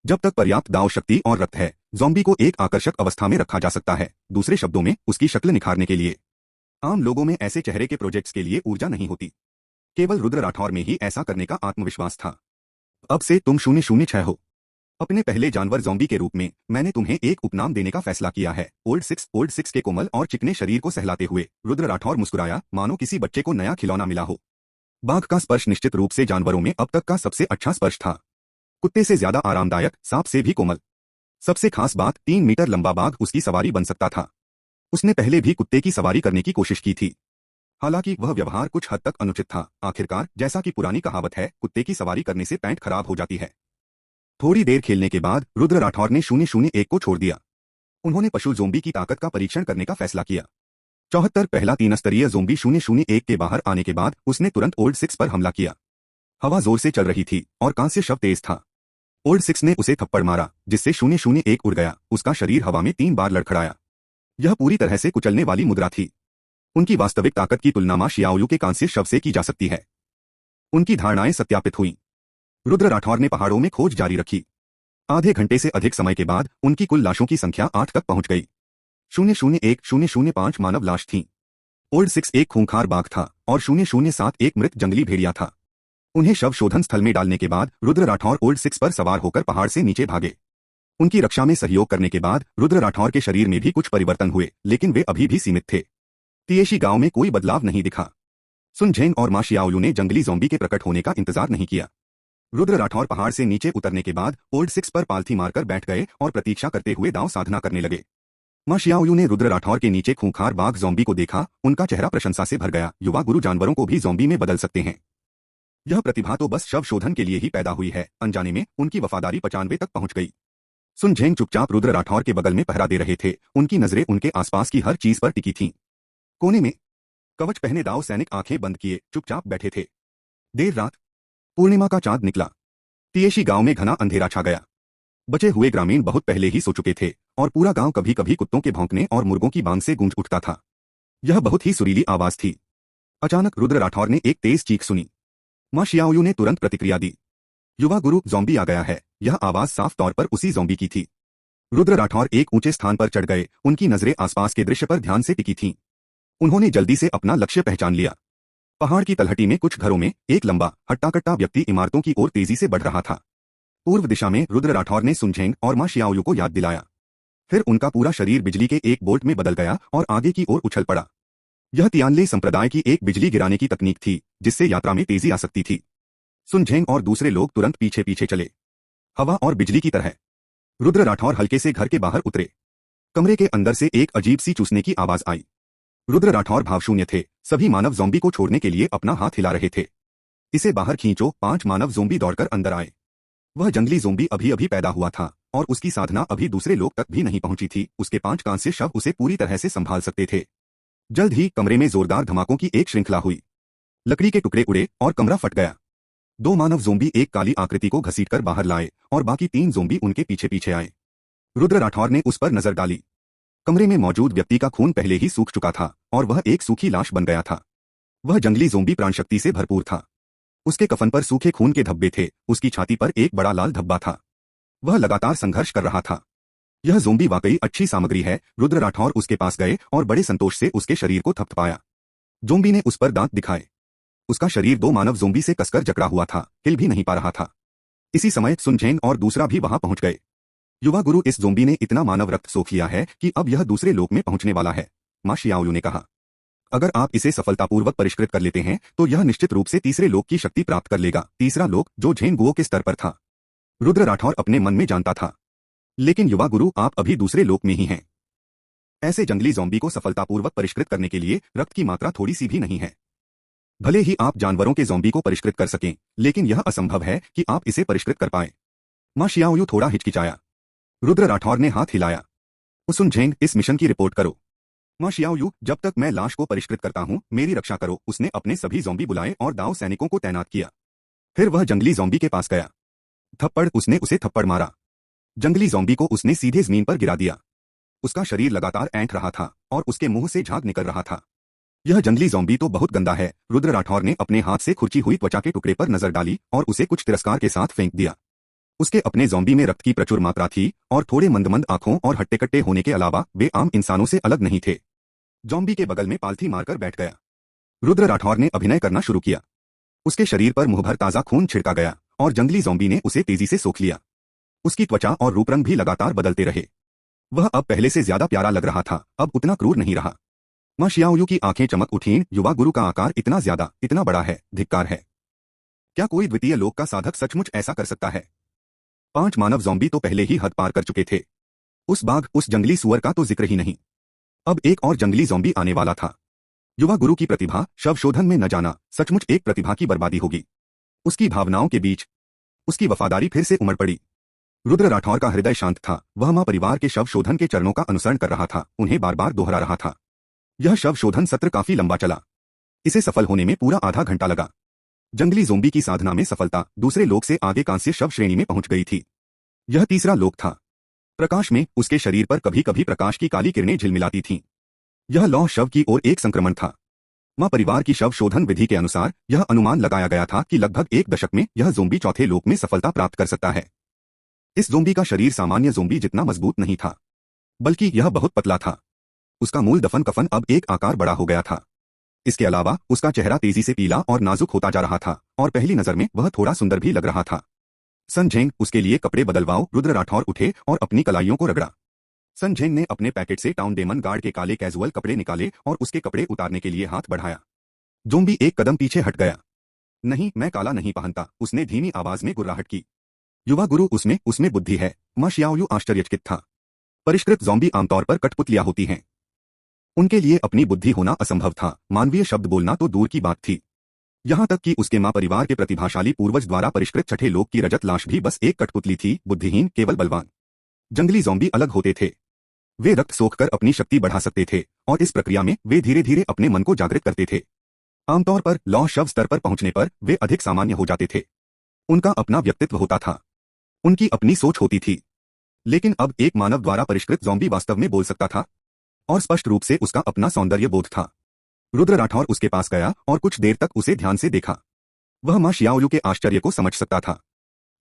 जब तक पर्याप्त दाव शक्ति और रक्त है, ज़ॉम्बी को एक आकर्षक अवस्था में रखा जा सकता है। दूसरे शब्दों में, उसकी शक्ल निखारने के लिए। आम लोगों में ऐसे चेहरे के प्रोजेक्ट्स के लिए ऊर्जा नहीं होती। केवल रुद्र राठौर में ही ऐसा करने का आत्मविश्वास था। अब से तुम 006 हो। अपने पहले जानवर ज़ॉम्बी के रूप में मैंने तुम्हें एक उपनाम देने का फैसला किया है, ओल्ड सिक्स के कोमल और चिकने शरीर को सहलाते हुए रुद्र राठौर मुस्कुराया, मानो किसी बच्चे को नया खिलौना मिला हो। बाघ का स्पर्श निश्चित रूप से जानवरों में अब तक का सबसे अच्छा स्पर्श था। कुत्ते से ज्यादा आरामदायक, सांप से भी कोमल। सबसे खास बात, 3 मीटर लंबा बाघ उसकी सवारी बन सकता था। उसने पहले भी कुत्ते की सवारी करने की कोशिश की थी, हालांकि वह व्यवहार कुछ हद तक अनुचित था। आखिरकार, जैसा कि पुरानी कहावत है, कुत्ते की सवारी करने से पैंट खराब हो जाती है। थोड़ी देर खेलने के बाद रुद्र राठौर ने 001 को छोड़ दिया। उन्होंने पशु ज़ोंबी की ताकत का परीक्षण करने का फैसला किया। 74 पहला 3 स्तरीय ज़ोंबी 001 के बाहर आने के बाद उसने तुरंत ओल्ड 6 पर हमला किया। हवा जोर से चल रही थी और कांस्य शव तेज था। ओल्ड 6 ने उसे थप्पड़ मारा, जिससे 001 उड़ गया। उसका शरीर हवा में 3 बार लड़खड़ाया। यह पूरी तरह से कुचलने वाली मुद्रा थी। उनकी वास्तविक ताकत की तुलना मा शियाओलू के कांस्य शव से की जा सकती है। उनकी धारणाएं सत्यापित हुईं। रुद्र राठौर ने पहाड़ों में खोज जारी रखी। आधे घंटे से अधिक समय के बाद उनकी कुल लाशों की संख्या 8 तक पहुंच गई। 001 005 मानव लाश थी। ओल्ड 6 एक खूंखार बाघ था और 007 एक मृत जंगली भेड़िया था। उन्हें शव शोधन स्थल में डालने के बाद रुद्र राठौर ओल्ड 6 पर सवार होकर पहाड़ से नीचे भागे। उनकी रक्षा में सहयोग करने के बाद रुद्र राठौर के शरीर में भी कुछ परिवर्तन हुए, लेकिन वे अभी भी सीमित थे। तिएशी गांव में कोई बदलाव नहीं दिखा। सुन झेंग और मा शियाओलू ने जंगली ज़ॉम्बी के प्रकट होने का इंतजार नहीं किया। रुद्र राठौर पहाड़ से नीचे उतरने के बाद ओल्ड 6 पर पालथी मारकर बैठ गए और प्रतीक्षा करते हुए दांव साधना करने लगे। मा शियाओलू ने रुद्र राठौर के नीचे खूंखार बाघ ज़ॉम्बी को देखा। उनका चेहरा प्रशंसा से भर गया। युवा गुरु जानवरों को भी ज़ॉम्बी में बदल सकते हैं। यह प्रतिभा तो बस शव शोधन के लिए ही पैदा हुई है। अनजाने में उनकी वफादारी 95 तक पहुंच गई। सुन झेंग चुपचाप रुद्र राठौर के बगल में पहरा दे रहे थे। उनकी नजरें उनके आसपास की हर चीज पर टिकी थीं। कोने में कवच पहने दाव सैनिक आंखें बंद किए चुपचाप बैठे थे। देर रात, पूर्णिमा का चांद निकला। तिएशी गांव में घना अंधेरा छा गया। बचे हुए ग्रामीण बहुत पहले ही सो चुके थे और पूरा गांव कभी कभी कुत्तों के भौंकने और मुर्गों की बांग से गूंज उठता था। यह बहुत ही सुरीली आवाज थी। अचानक रुद्र राठौर ने एक तेज चीख सुनी। मा शियाओलू ने तुरंत प्रतिक्रिया दी। युवा गुरु, ज़ॉम्बी आ गया है। यह आवाज साफ तौर पर उसी ज़ॉम्बी की थी। रुद्र राठौर एक ऊंचे स्थान पर चढ़ गए। उनकी नजरें आसपास के दृश्य पर ध्यान से टिकी थीं। उन्होंने जल्दी से अपना लक्ष्य पहचान लिया। पहाड़ की तलहटी में कुछ घरों में एक लंबा हट्टा-कट्टा व्यक्ति इमारतों की ओर तेजी से बढ़ रहा था। पूर्व दिशा में रुद्र राठौर ने सुनझेंग और मा शियाओलू को याद दिलाया। फिर उनका पूरा शरीर बिजली के एक बोल्ट में बदल गया और आगे की ओर उछल पड़ा। यह तियानले संप्रदाय की एक बिजली गिराने की तकनीक थी, जिससे यात्रा में तेजी आ सकती थी। सुनझेंग और दूसरे लोग तुरंत पीछे पीछे चले। हवा और बिजली की तरह रुद्र राठौर हल्के से घर के बाहर उतरे। कमरे के अंदर से एक अजीब सी चूसने की आवाज आई। रुद्र राठौर भावशून्य थे। सभी मानव ज़ॉम्बी को छोड़ने के लिए अपना हाथ हिला रहे थे। इसे बाहर खींचो। 5 मानव ज़ॉम्बी दौड़कर अंदर आए। वह जंगली ज़ॉम्बी अभी अभी पैदा हुआ था और उसकी साधना अभी दूसरे लोग तक भी नहीं पहुंची थी। उसके 5 कांस्य शव उसे पूरी तरह से संभाल सकते थे। जल्द ही कमरे में जोरदार धमाकों की एक श्रृंखला हुई। लकड़ी के टुकड़े उड़े और कमरा फट गया। 2 मानव ज़ॉम्बी एक काली आकृति को घसीटकर बाहर लाए और बाकी 3 ज़ॉम्बी उनके पीछे पीछे आए। रुद्र राठौर ने उस पर नजर डाली। कमरे में मौजूद व्यक्ति का खून पहले ही सूख चुका था और वह एक सूखी लाश बन गया था। वह जंगली ज़ॉम्बी प्राणशक्ति से भरपूर था। उसके कफन पर सूखे खून के धब्बे थे। उसकी छाती पर एक बड़ा लाल धब्बा था। वह लगातार संघर्ष कर रहा था। यह ज़ोंबी वाकई अच्छी सामग्री है। रुद्र राठौर उसके पास गए और बड़े संतोष से उसके शरीर को थपथपाया। ज़ोंबी ने उस पर दांत दिखाए। उसका शरीर दो मानव ज़ोंबी से कसकर जकड़ा हुआ था, हिल भी नहीं पा रहा था। इसी समय सुन झेंग और दूसरा भी वहां पहुंच गए। युवा गुरु, इस ज़ोंबी ने इतना मानव रक्त सोख लिया है कि अब यह दूसरे लोक में पहुंचने वाला है, मां शियाओलू ने कहा। अगर आप इसे सफलतापूर्वक परिष्कृत कर लेते हैं तो यह निश्चित रूप से तीसरे लोक की शक्ति प्राप्त कर लेगा। तीसरा लोक जो झेंगुओ के स्तर पर था। रुद्र राठौर अपने मन में जानता था, लेकिन युवा गुरु, आप अभी दूसरे लोक में ही हैं। ऐसे जंगली ज़ोंबी को सफलतापूर्वक परिष्कृत करने के लिए रक्त की मात्रा थोड़ी सी भी नहीं है। भले ही आप जानवरों के ज़ोंबी को परिष्कृत कर सकें, लेकिन यह असंभव है कि आप इसे परिष्कृत कर पाएं। मां शियाओलू थोड़ा हिचकिचाया। रुद्र राठौर ने हाथ हिलाया। सुन झेंग, इस मिशन की रिपोर्ट करो। मां शियाओलू, जब तक मैं लाश को परिष्कृत करता हूं, मेरी रक्षा करो। उसने अपने सभी ज़ोंबी बुलाए और दाव सैनिकों को तैनात किया। फिर वह जंगली ज़ोंबी के पास गया। थप्पड़, उसने उसे थप्पड़ मारा। जंगली ज़ोंबी को उसने सीधे जमीन पर गिरा दिया। उसका शरीर लगातार ऐंठ रहा था और उसके मुंह से झाग निकल रहा था। यह जंगली ज़ोंबी तो बहुत गंदा है। रुद्र राठौर ने अपने हाथ से खुरची हुई त्वचा के टुकड़े पर नजर डाली और उसे कुछ तिरस्कार के साथ फेंक दिया। उसके अपने ज़ोंबी में रक्त की प्रचुर मात्रा थी और थोड़े मंद आंखों और हट्टे-कट्टे होने के अलावा वे आम इंसानों से अलग नहीं थे। ज़ोंबी के बगल में पालथी मारकर बैठ गया। रुद्र राठौर ने अभिनय करना शुरू किया। उसके शरीर पर मुंह भर ताजा खून छिड़का गया और जंगली ज़ोंबी ने उसे तेजी से सोख लिया। उसकी त्वचा और रूप रंग भी लगातार बदलते रहे। वह अब पहले से ज्यादा प्यारा लग रहा था, अब उतना क्रूर नहीं रहा। मां शियाओलू की आंखें चमक उठीं। युवा गुरु का आकार इतना ज्यादा, इतना बड़ा है, धिक्कार है। क्या कोई द्वितीय लोक का साधक सचमुच ऐसा कर सकता है? 5 मानव ज़ोंबी तो पहले ही हद पार कर चुके थे। उस बाघ, उस जंगली सुअर का तो जिक्र ही नहीं। अब एक और जंगली ज़ोंबी आने वाला था। युवा गुरु की प्रतिभा शव शोधन में न जाना सचमुच एक प्रतिभा की बर्बादी होगी। उसकी भावनाओं के बीच उसकी वफादारी फिर से उमड़ पड़ी। रुद्र राठौर का हृदय शांत था। वह मां परिवार के शव शोधन के चरणों का अनुसरण कर रहा था, उन्हें बार बार दोहरा रहा था। यह शव शोधन सत्र काफी लंबा चला। इसे सफल होने में पूरा आधा घंटा लगा। जंगली ज़ोंबी की साधना में सफलता दूसरे लोक से आगे कांस्य शव श्रेणी में पहुंच गई थी। यह तीसरा लोक था। प्रकाश में उसके शरीर पर कभी कभी प्रकाश की काली किरणें झिलमिलाती थीं। यह लौह शव की ओर एक संक्रमण था। मां परिवार की शव शोधन विधि के अनुसार यह अनुमान लगाया गया था कि लगभग 1 दशक में यह ज़ोंबी चौथे लोक में सफलता प्राप्त कर सकता है। इस ज़ोंबी का शरीर सामान्य ज़ोंबी जितना मजबूत नहीं था, बल्कि यह बहुत पतला था। उसका मूल दफन कफन अब एक आकार बड़ा हो गया था। इसके अलावा उसका चेहरा तेजी से पीला और नाजुक होता जा रहा था और पहली नजर में वह थोड़ा सुंदर भी लग रहा था। सन झेंग, उसके लिए कपड़े बदलवाओ। रुद्र राठौर उठे और अपनी कलाइयों को रगड़ा। सन झेंग ने अपने पैकेट से टाउन डेमन गार्ड के काले कैजुअल कपड़े निकाले और उसके कपड़े उतारने के लिए हाथ बढ़ाया। ज़ोंबी एक कदम पीछे हट गया। नहीं, मैं काला नहीं पहनता, उसने धीमी आवाज में गुर्राहट की। युवा गुरु, उसमें बुद्धि है। मां शियाओलू आश्चर्यचकित था। परिष्कृत ज़ोंबी आमतौर पर कठपुतलियां होती हैं। उनके लिए अपनी बुद्धि होना असंभव था, मानवीय शब्द बोलना तो दूर की बात थी। यहां तक कि उसके मां परिवार के प्रतिभाशाली पूर्वज द्वारा परिष्कृत छठे लोक की रजत लाश भी बस एक कठपुतली थी, बुद्धिहीन, केवल बलवान। जंगली ज़ोंबी अलग होते थे। वे रक्त सोखकर अपनी शक्ति बढ़ा सकते थे और इस प्रक्रिया में वे धीरे धीरे अपने मन को जागृत करते थे। आमतौर पर लौह शव स्तर पर पहुंचने पर वे अधिक सामान्य हो जाते थे। उनका अपना व्यक्तित्व होता था, उनकी अपनी सोच होती थी। लेकिन अब एक मानव द्वारा परिष्कृत ज़ोंबी वास्तव में बोल सकता था और स्पष्ट रूप से उसका अपना सौंदर्य बोध था। रुद्र राठौर उसके पास गया और कुछ देर तक उसे ध्यान से देखा। वह मां शियाओलू के आश्चर्य को समझ सकता था।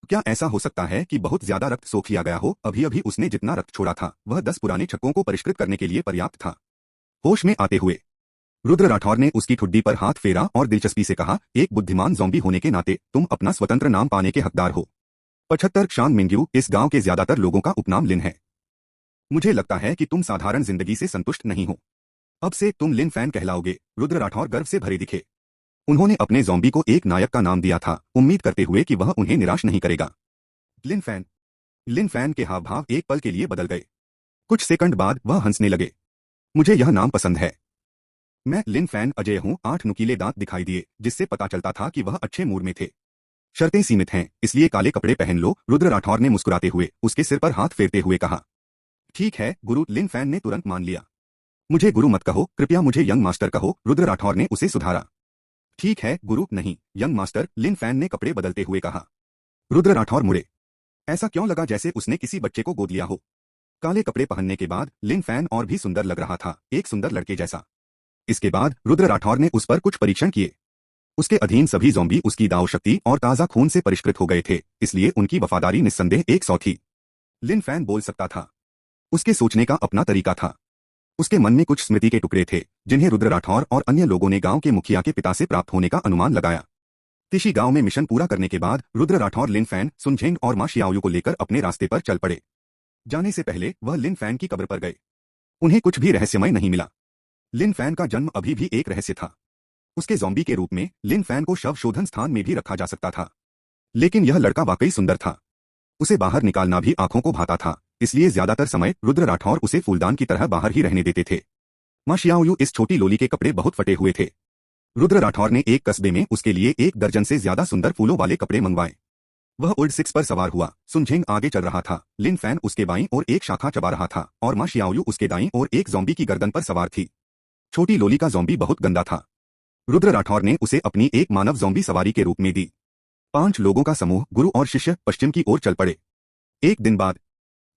क्या ऐसा हो सकता है कि बहुत ज्यादा रक्त सोख लिया गया हो? अभी अभी उसने जितना रक्त छोड़ा था वह 10 पुराने छक्कों को परिष्कृत करने के लिए पर्याप्त था। होश में आते हुए रुद्र राठौर ने उसकी ठुड्डी पर हाथ फेरा और दिलचस्पी से कहा, एक बुद्धिमान ज़ोंबी होने के नाते तुम अपना स्वतंत्र नाम पाने के हकदार हो। 75 शान मिंग्यू इस गांव के ज्यादातर लोगों का उपनाम लिन है। मुझे लगता है कि तुम साधारण जिंदगी से संतुष्ट नहीं हो। अब से तुम लिन फैन कहलाओगे। रुद्र राठौर गर्व से भरे दिखे। उन्होंने अपने ज़ोंबी को एक नायक का नाम दिया था, उम्मीद करते हुए कि वह उन्हें निराश नहीं करेगा। लिन फैन। लिन फैन के हाव भाव एक पल के लिए बदल गए। कुछ सेकंड बाद वह हंसने लगे। मुझे यह नाम पसंद है। मैं लिन फैन अजय हूं। 8 नुकीले दांत दिखाई दिए, जिससे पता चलता था कि वह अच्छे मूड में थे। शर्तें सीमित हैं, इसलिए काले कपड़े पहन लो। रुद्र राठौर ने मुस्कुराते हुए उसके सिर पर हाथ फेरते हुए कहा। ठीक है गुरु। लिन फैन ने तुरंत मान लिया। मुझे गुरु मत कहो, कृपया मुझे यंग मास्टर कहो। रुद्र राठौर ने उसे सुधारा। ठीक है गुरु, नहीं यंग मास्टर। लिन फैन ने कपड़े बदलते हुए कहा। रुद्र राठौर मुड़े। ऐसा क्यों लगा जैसे उसने किसी बच्चे को गोद लिया हो। काले कपड़े पहनने के बाद लिन फैन और भी सुंदर लग रहा था, एक सुंदर लड़के जैसा। इसके बाद रुद्र राठौर ने उस पर कुछ परीक्षण किए। उसके अधीन सभी ज़ोंबी उसकी दाव शक्ति और ताजा खून से परिष्कृत हो गए थे, इसलिए उनकी वफादारी निस्संदेह 100 थी। लिन फैन बोल सकता था। उसके सोचने का अपना तरीका था। उसके मन में कुछ स्मृति के टुकड़े थे जिन्हें रुद्र राठौर और अन्य लोगों ने गांव के मुखिया के पिता से प्राप्त होने का अनुमान लगाया। तिशी गांव में मिशन पूरा करने के बाद रुद्र राठौर लिन फैन, सुन झेंग और मां शियाओयू को लेकर अपने रास्ते पर चल पड़े। जाने से पहले वह लिन फैन की कब्र पर गए। उन्हें कुछ भी रहस्यमय नहीं मिला। लिन फैन का जन्म अभी भी एक रहस्य था। उसके ज़ॉम्बी के रूप में लिन फैन को शव शोधन स्थान में भी रखा जा सकता था, लेकिन यह लड़का वाकई सुंदर था। उसे बाहर निकालना भी आंखों को भाता था, इसलिए ज्यादातर समय रुद्र राठौर उसे फूलदान की तरह बाहर ही रहने देते थे। मां शियाओयू इस छोटी लोली के कपड़े बहुत फटे हुए थे। रुद्र राठौर ने एक कस्बे में उसके लिए 1 दर्जन से ज्यादा सुंदर फूलों वाले कपड़े मंगवाए। वह ओल्ड 6 पर सवार हुआ। सुन झेंग आगे चल रहा था, लिन फैन उसके बाईं ओर एक शाखा चबा रहा था और मां शियाओयू उसके दाईं ओर एक ज़ॉम्बी की गर्दन पर सवार थी। छोटी लोली का ज़ॉम्बी बहुत गंदा था। रुद्र राठौर ने उसे अपनी एक मानव ज़ॉम्बी सवारी के रूप में दी। 5 लोगों का समूह, गुरु और शिष्य, पश्चिम की ओर चल पड़े। एक दिन बाद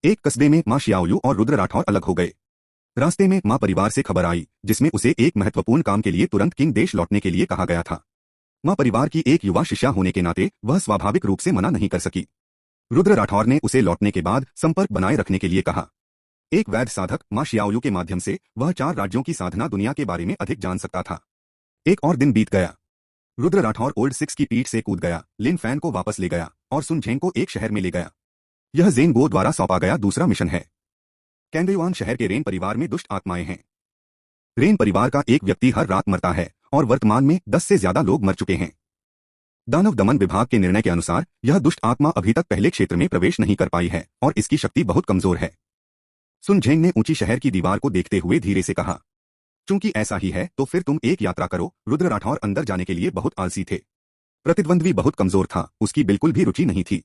एक कस्बे में मां शियाओयू और रुद्र राठौर अलग हो गए। रास्ते में मां परिवार से खबर आई जिसमें उसे एक महत्वपूर्ण काम के लिए तुरंत किंग देश लौटने के लिए कहा गया था। मां परिवार की एक युवा शिष्या होने के नाते वह स्वाभाविक रूप से मना नहीं कर सकी। रुद्र राठौर ने उसे लौटने के बाद संपर्क बनाए रखने के लिए कहा। एक वैध साधक मां शियाओयू के माध्यम से वह 4 राज्यों की साधना दुनिया के बारे में अधिक जान सकता था। एक और दिन बीत गया। रुद्र राठौर ओल्ड 6 की पीठ से कूद गया, लिन फैन को वापस ले गया और सुन झेंग को एक शहर में ले गया। यह ज़ेन गो द्वारा सौंपा गया दूसरा मिशन है। कैंगयुआन शहर के रेन परिवार में दुष्ट आत्माएं हैं। रेन परिवार का एक व्यक्ति हर रात मरता है और वर्तमान में 10 से ज्यादा लोग मर चुके हैं। दानव दमन विभाग के निर्णय के अनुसार यह दुष्ट आत्मा अभी तक पहले क्षेत्र में प्रवेश नहीं कर पाई है और इसकी शक्ति बहुत कमजोर है। सुन झेंग ने ऊंची शहर की दीवार को देखते हुए धीरे से कहा, चूंकि ऐसा ही है तो फिर तुम एक यात्रा करो। रुद्र राठौर अंदर जाने के लिए बहुत आलसी थे। प्रतिद्वंद्वी बहुत कमजोर था, उसकी बिल्कुल भी रुचि नहीं थी।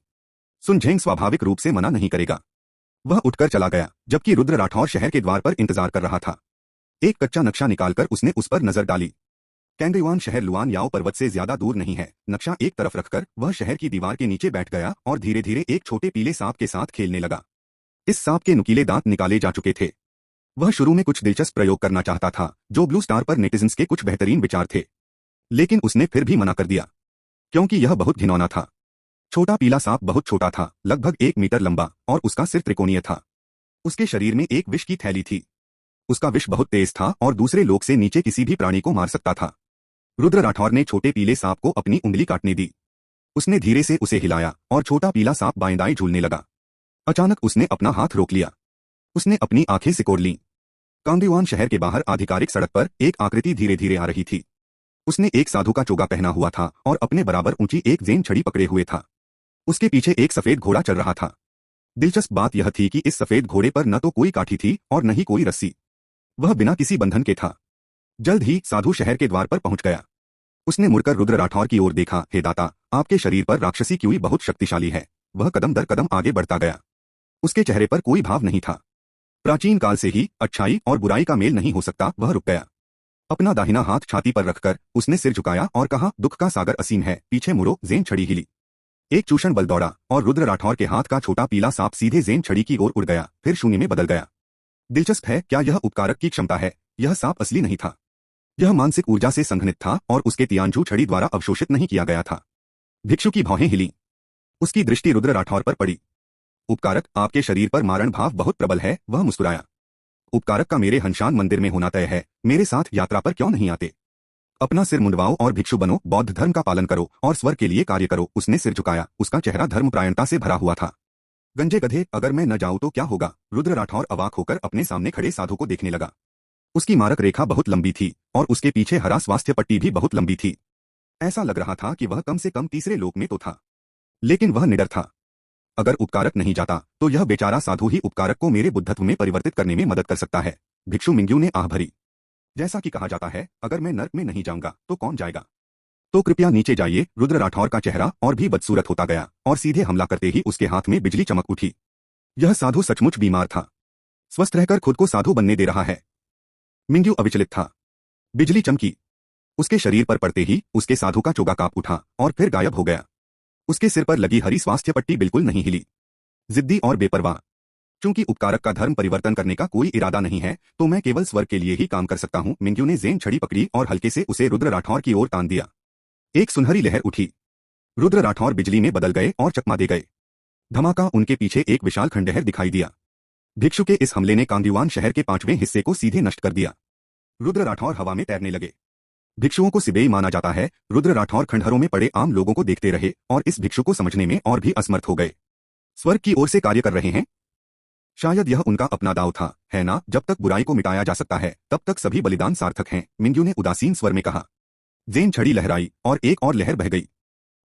सुन झेंग स्वाभाविक रूप से मना नहीं करेगा। वह उठकर चला गया, जबकि रुद्र राठौर शहर के द्वार पर इंतजार कर रहा था। एक कच्चा नक्शा निकालकर उसने उस पर नजर डाली। कैंगयुआन शहर लुआन याओ पर्वत से ज्यादा दूर नहीं है। नक्शा एक तरफ रखकर वह शहर की दीवार के नीचे बैठ गया और धीरे धीरे एक छोटे पीले सांप के साथ खेलने लगा। इस सांप के नुकीले दांत निकाले जा चुके थे। वह शुरू में कुछ दिलचस्प प्रयोग करना चाहता था, जो ब्लू स्टार पर नेटिजन्स के कुछ बेहतरीन विचार थे, लेकिन उसने फिर भी मना कर दिया क्योंकि यह बहुत घिनौना था। छोटा पीला सांप बहुत छोटा था, लगभग 1 मीटर लंबा, और उसका सिर त्रिकोणीय था। उसके शरीर में एक विष की थैली थी। उसका विष बहुत तेज था और दूसरे लोक से नीचे किसी भी प्राणी को मार सकता था। रुद्र राठौर ने छोटे पीले सांप को अपनी उंगली काटने दी। उसने धीरे से उसे हिलाया और छोटा पीला सांप बाएं दाएं झूलने लगा। अचानक उसने अपना हाथ रोक लिया। उसने अपनी आंखें सिकोड़ लीं। कैंगयुआन शहर के बाहर आधिकारिक सड़क पर एक आकृति धीरे धीरे आ रही थी। उसने एक साधु का चोगा पहना हुआ था और अपने बराबर ऊंची एक ज़ेन छड़ी पकड़े हुए था। उसके पीछे एक सफेद घोड़ा चल रहा था। दिलचस्प बात यह थी कि इस सफेद घोड़े पर न तो कोई काठी थी और न ही कोई रस्सी। वह बिना किसी बंधन के था। जल्द ही साधु शहर के द्वार पर पहुंच गया। उसने मुड़कर रुद्र राठौर की ओर देखा। हे दाता, आपके शरीर पर राक्षसी कीड़ी बहुत शक्तिशाली है। वह कदम दर कदम आगे बढ़ता गया। उसके चेहरे पर कोई भाव नहीं था। प्राचीन काल से ही अच्छाई और बुराई का मेल नहीं हो सकता। वह रुक गया। अपना दाहिना हाथ छाती पर रखकर उसने सिर झुकाया और कहा, दुख का सागर असीम है, पीछे मुड़ो। ज़ेन छड़ी हिली। एक चूषण बल दौड़ा और रुद्र राठौर के हाथ का छोटा पीला सांप सीधे ज़ेन छड़ी की ओर उड़ गया, फिर शून्य में बदल गया। दिलचस्प है, क्या यह उपकारक की क्षमता है? यह सांप असली नहीं था। यह मानसिक ऊर्जा से संघनित था और उसके तियांजू छड़ी द्वारा अवशोषित नहीं किया गया था। भिक्षु की भौहें हिली। उसकी दृष्टि रुद्र राठौर पर पड़ी। उपकारक, आपके शरीर पर मारण भाव बहुत प्रबल है। वह मुस्कुराया। उपकारक का मेरे हंशान मंदिर में होना तय है। मेरे साथ यात्रा पर क्यों नहीं आते? अपना सिर मुंडवाओ और भिक्षु बनो। बौद्ध धर्म का पालन करो और स्वर्ग के लिए कार्य करो। उसने सिर झुकाया। उसका चेहरा धर्मपरायणता से भरा हुआ था। गंजे गधे, अगर मैं न जाऊं तो क्या होगा? रुद्र राठौर अवाक होकर अपने सामने खड़े साधु को देखने लगा। उसकी मारक रेखा बहुत लंबी थी और उसके पीछे हरा स्वास्थ्य पट्टी भी बहुत लंबी थी। ऐसा लग रहा था कि वह कम से कम तीसरे लोक में तो था, लेकिन वह निडर था। अगर उपकारक नहीं जाता तो यह बेचारा साधु ही उपकारक को मेरे बुद्धत्व में परिवर्तित करने में मदद कर सकता है। भिक्षु मिंग्यू ने आह भरी। जैसा कि कहा जाता है, अगर मैं नर्क में नहीं जाऊंगा तो कौन जाएगा? तो कृपया नीचे जाइए। रुद्र राठौर का चेहरा और भी बदसूरत होता गया और सीधे हमला करते ही उसके हाथ में बिजली चमक उठी। यह साधु सचमुच बीमार था। स्वस्थ रहकर खुद को साधु बनने दे रहा है। मिंग्यू अविचलित था। बिजली चमकी। उसके शरीर पर पड़ते ही उसके साधु का चोगा कांप उठा और फिर गायब हो गया। उसके सिर पर लगी हरी स्वास्थ्य पट्टी बिल्कुल नहीं हिली। जिद्दी और बेपरवाह। चूंकि उपकारक का धर्म परिवर्तन करने का कोई इरादा नहीं है तो मैं केवल स्वर्ग के लिए ही काम कर सकता हूं। मिंग्यू ने ज़ेन छड़ी पकड़ी और हल्के से उसे रुद्र राठौर की ओर तान दिया। एक सुनहरी लहर उठी। रुद्र राठौर बिजली में बदल गए और चकमा दे गए। धमाका। उनके पीछे एक विशाल खंडहर दिखाई दिया। भिक्षु के इस हमले ने कांगीवान शहर के 5वें हिस्से को सीधे नष्ट कर दिया। रुद्र राठौर हवा में तैरने लगे। भिक्षुओं को सिबेई माना जाता है। रुद्र राठौर खंडहरों में पड़े आम लोगों को देखते रहे और इस भिक्षु को समझने में और भी असमर्थ हो गए। स्वर्ग की ओर से कार्य कर रहे हैं, शायद यह उनका अपना दाव था, है ना? जब तक बुराई को मिटाया जा सकता है तब तक सभी बलिदान सार्थक हैं, मिंग्यू ने उदासीन स्वर में कहा। जेन छड़ी लहराई और एक और लहर बह गई।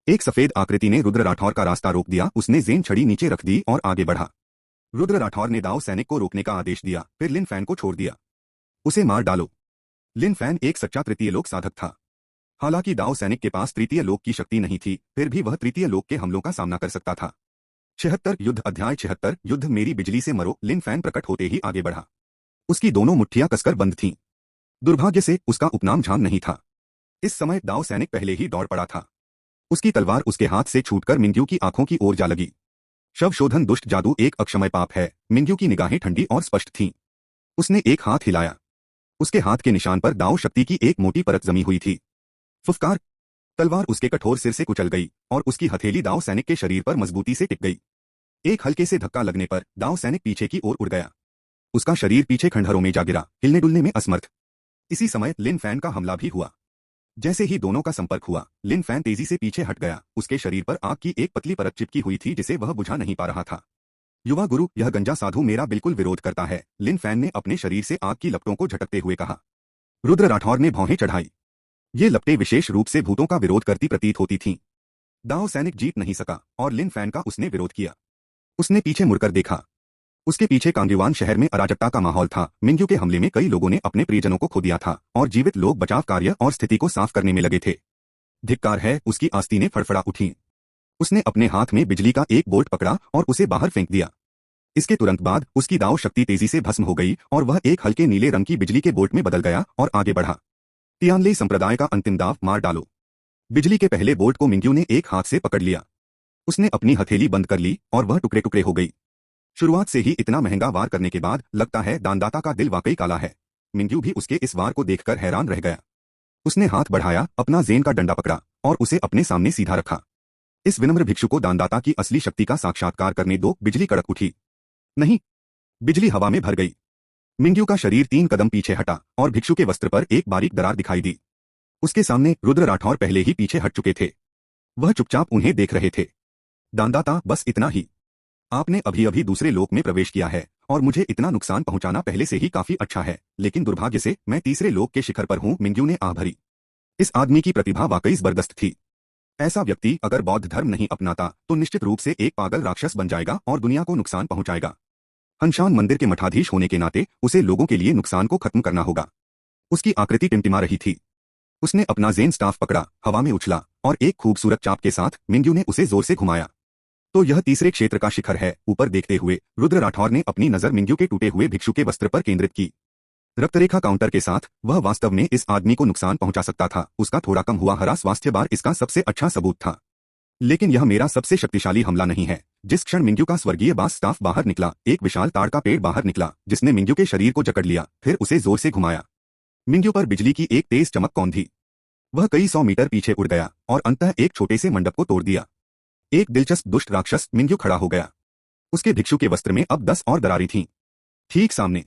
एक सफेद आकृति ने रुद्र राठौर का रास्ता रोक दिया। उसने जेन छड़ी नीचे रख दी और आगे बढ़ा। रुद्र राठौर ने दाव सैनिक को रोकने का आदेश दिया, फिर लिन फैन को छोड़ दिया। उसे मार डालो। लिन फैन एक सच्चा तृतीय लोक साधक था। हालांकि दाव सैनिक के पास तृतीय लोक की शक्ति नहीं थी, फिर भी वह तृतीय लोक के हमलों का सामना कर सकता था। 76 युद्ध अध्याय 76 युद्ध मेरी बिजली से मरो। लिन फैन प्रकट होते ही आगे बढ़ा। उसकी दोनों मुट्ठियां कसकर बंद थीं। दुर्भाग्य से उसका उपनाम झांग नहीं था। इस समय दाव सैनिक पहले ही दौड़ पड़ा था। उसकी तलवार उसके हाथ से छूटकर मिंग्यू की आंखों की ओर जा लगी। शव शोधन दुष्ट जादू एक अक्षमय पाप है। मिंग्यू की निगाहें ठंडी और स्पष्ट थीं। उसने एक हाथ हिलाया। उसके हाथ के निशान पर दाव शक्ति की एक मोटी परत जमी हुई थी। फुफकार। तलवार उसके कठोर सिर से कुचल गई और उसकी हथेली दाव सैनिक के शरीर पर मजबूती से टिक गई। एक हल्के से धक्का लगने पर दाव सैनिक पीछे की ओर उड़ गया। उसका शरीर पीछे खंडहरों में जा गिरा, हिलने डुलने में असमर्थ। इसी समय लिन फैन का हमला भी हुआ। जैसे ही दोनों का संपर्क हुआ, लिन फैन तेजी से पीछे हट गया। उसके शरीर पर आग की एक पतली परत चिपकी हुई थी जिसे वह बुझा नहीं पा रहा था। युवा गुरु, यह गंजा साधु मेरा बिल्कुल विरोध करता है, लिन फैन ने अपने शरीर से आग की लपटों को झटकते हुए कहा। रुद्र राठौर ने भौहें चढ़ाई। ये लपटें विशेष रूप से भूतों का विरोध करती प्रतीत होती थीं। दाव सैनिक जीत नहीं सका और लिन फैन का उसने विरोध किया। उसने पीछे मुड़कर देखा। उसके पीछे कांगीवान शहर में अराजकता का माहौल था। मिंग्यू के हमले में कई लोगों ने अपने प्रियजनों को खो दिया था और जीवित लोग बचाव कार्य और स्थिति को साफ करने में लगे थे। धिक्कार है, उसकी आस्तीनें फड़फड़ा उठी। उसने अपने हाथ में बिजली का एक बोल्ट पकड़ा और उसे बाहर फेंक दिया। इसके तुरंत बाद उसकी दाव शक्ति तेजी से भस्म हो गई और वह एक हल्के नीले रंग की बिजली के बोल्ट में बदल गया और आगे बढ़ा। तियानली संप्रदाय का अंतिम दाव, मार डालो। बिजली के पहले बोल्ट को मिंग्यू ने एक हाथ से पकड़ लिया। उसने अपनी हथेली बंद कर ली और वह टुकड़े टुकड़े हो गई। शुरुआत से ही इतना महंगा वार करने के बाद लगता है दानदाता का दिल वाकई काला है। मिंग्यू भी उसके इस वार को देखकर हैरान रह गया। उसने हाथ बढ़ाया, अपना जेन का डंडा पकड़ा और उसे अपने सामने सीधा रखा। इस विनम्र भिक्षु को दानदाता की असली शक्ति का साक्षात्कार करने दो। बिजली कड़क उठी। नहीं, बिजली हवा में भर गई। मिंग्यू का शरीर 3 कदम पीछे हटा और भिक्षु के वस्त्र पर एक बारीक दरार दिखाई दी। उसके सामने रुद्र राठौर पहले ही पीछे हट चुके थे। वह चुपचाप उन्हें देख रहे थे। दानदाता, बस इतना ही। आपने अभी अभी दूसरे लोक में प्रवेश किया है और मुझे इतना नुकसान पहुंचाना पहले से ही काफी अच्छा है, लेकिन दुर्भाग्य से मैं तीसरे लोक के शिखर पर हूं। मिंग्यू ने आह भरी। इस आदमी की प्रतिभा वाकई जबरदस्त थी। ऐसा व्यक्ति अगर बौद्ध धर्म नहीं अपनाता तो निश्चित रूप से एक पागल राक्षस बन जाएगा और दुनिया को नुकसान पहुंचाएगा। हंशान मंदिर के मठाधीश होने के नाते उसे लोगों के लिए नुकसान को खत्म करना होगा। उसकी आकृति टिमटिमा रही थी। उसने अपना जेन स्टाफ पकड़ा, हवा में उछला और एक खूबसूरत चाप के साथ मिंग्यू ने उसे जोर से घुमाया। तो यह तीसरे क्षेत्र का शिखर है। ऊपर देखते हुए रुद्र राठौर ने अपनी नजर मिंग्यू के टूटे हुए भिक्षु के वस्त्र पर केंद्रित की। रक्तरेखा काउंटर के साथ वह वास्तव में इस आदमी को नुकसान पहुंचा सकता था। उसका थोड़ा कम हुआ हरा स्वास्थ्य बार इसका सबसे अच्छा सबूत था। लेकिन यह मेरा सबसे शक्तिशाली हमला नहीं है। जिस क्षण मिंग्यू का स्वर्गीय बास स्टाफ बाहर निकला, एक विशाल ताड़ का पेड़ बाहर निकला जिसने मिंग्यू के शरीर को जकड़ लिया, फिर उसे जोर से घुमाया। मिंग्यू पर बिजली की एक तेज चमक कौंधी। वह कई 100 मीटर पीछे उड़ गया और अंततः एक छोटे से मंडप को तोड़ दिया। एक दिलचस्प दुष्ट राक्षस मिंग्यू खड़ा हो गया। उसके भिक्षु के वस्त्र में अब 10 और दरारें थीं। ठीक सामने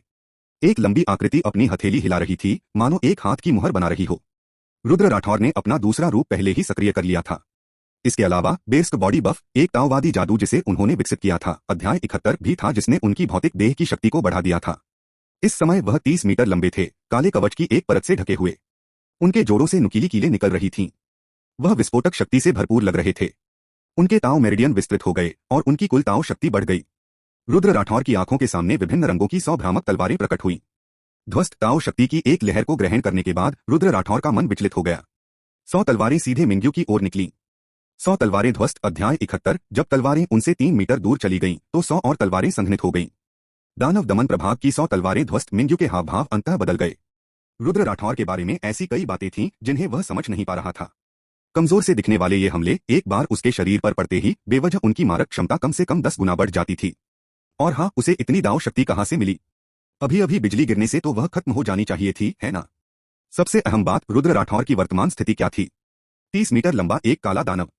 एक लंबी आकृति अपनी हथेली हिला रही थी, मानो एक हाथ की मुहर बना रही हो। रुद्र राठौर ने अपना दूसरा रूप पहले ही सक्रिय कर लिया था। इसके अलावा बेस्ट बॉडी बफ, एक ताओवादी जादू जिसे उन्होंने विकसित किया था, अध्याय 71 भी था जिसने उनकी भौतिक देह की शक्ति को बढ़ा दिया था। इस समय वह 30 मीटर लंबे थे, काले कवच की एक परत से ढके हुए। उनके जोड़ों से नुकीली कीलें निकल रही थीं। वह विस्फोटक शक्ति से भरपूर लग रहे थे। उनके ताव मेरिडियन विस्तृत हो गए और उनकी कुल ताव शक्ति बढ़ गई। रुद्र राठौर की आंखों के सामने विभिन्न रंगों की 100 भ्रामक तलवारें प्रकट हुई। ध्वस्त ताव शक्ति की एक लहर को ग्रहण करने के बाद रुद्र राठौर का मन विचलित हो गया। 100 तलवारें सीधे मिंग्यू की ओर निकली। 100 तलवारें ध्वस्त अध्याय 71। जब तलवारें उनसे 3 मीटर दूर चली गईं, तो 100 और तलवारें संघनित हो गईं। दानव दमन प्रभाग की 100 तलवारें ध्वस्त। मिंग्यू के हाव भाव अंततः बदल गए। रुद्र राठौर के बारे में ऐसी कई बातें थीं जिन्हें वह समझ नहीं पा रहा था। कमजोर से दिखने वाले ये हमले एक बार उसके शरीर पर पड़ते ही बेवजह उनकी मारक क्षमता कम से कम 10 गुना बढ़ जाती थी। और हाँ, उसे इतनी दाव शक्ति कहाँ से मिली? अभी अभी बिजली गिरने से तो वह खत्म हो जानी चाहिए थी, है ना? सबसे अहम बात, रुद्र राठौर की वर्तमान स्थिति क्या थी? 30 मीटर लंबा एक काला दानव।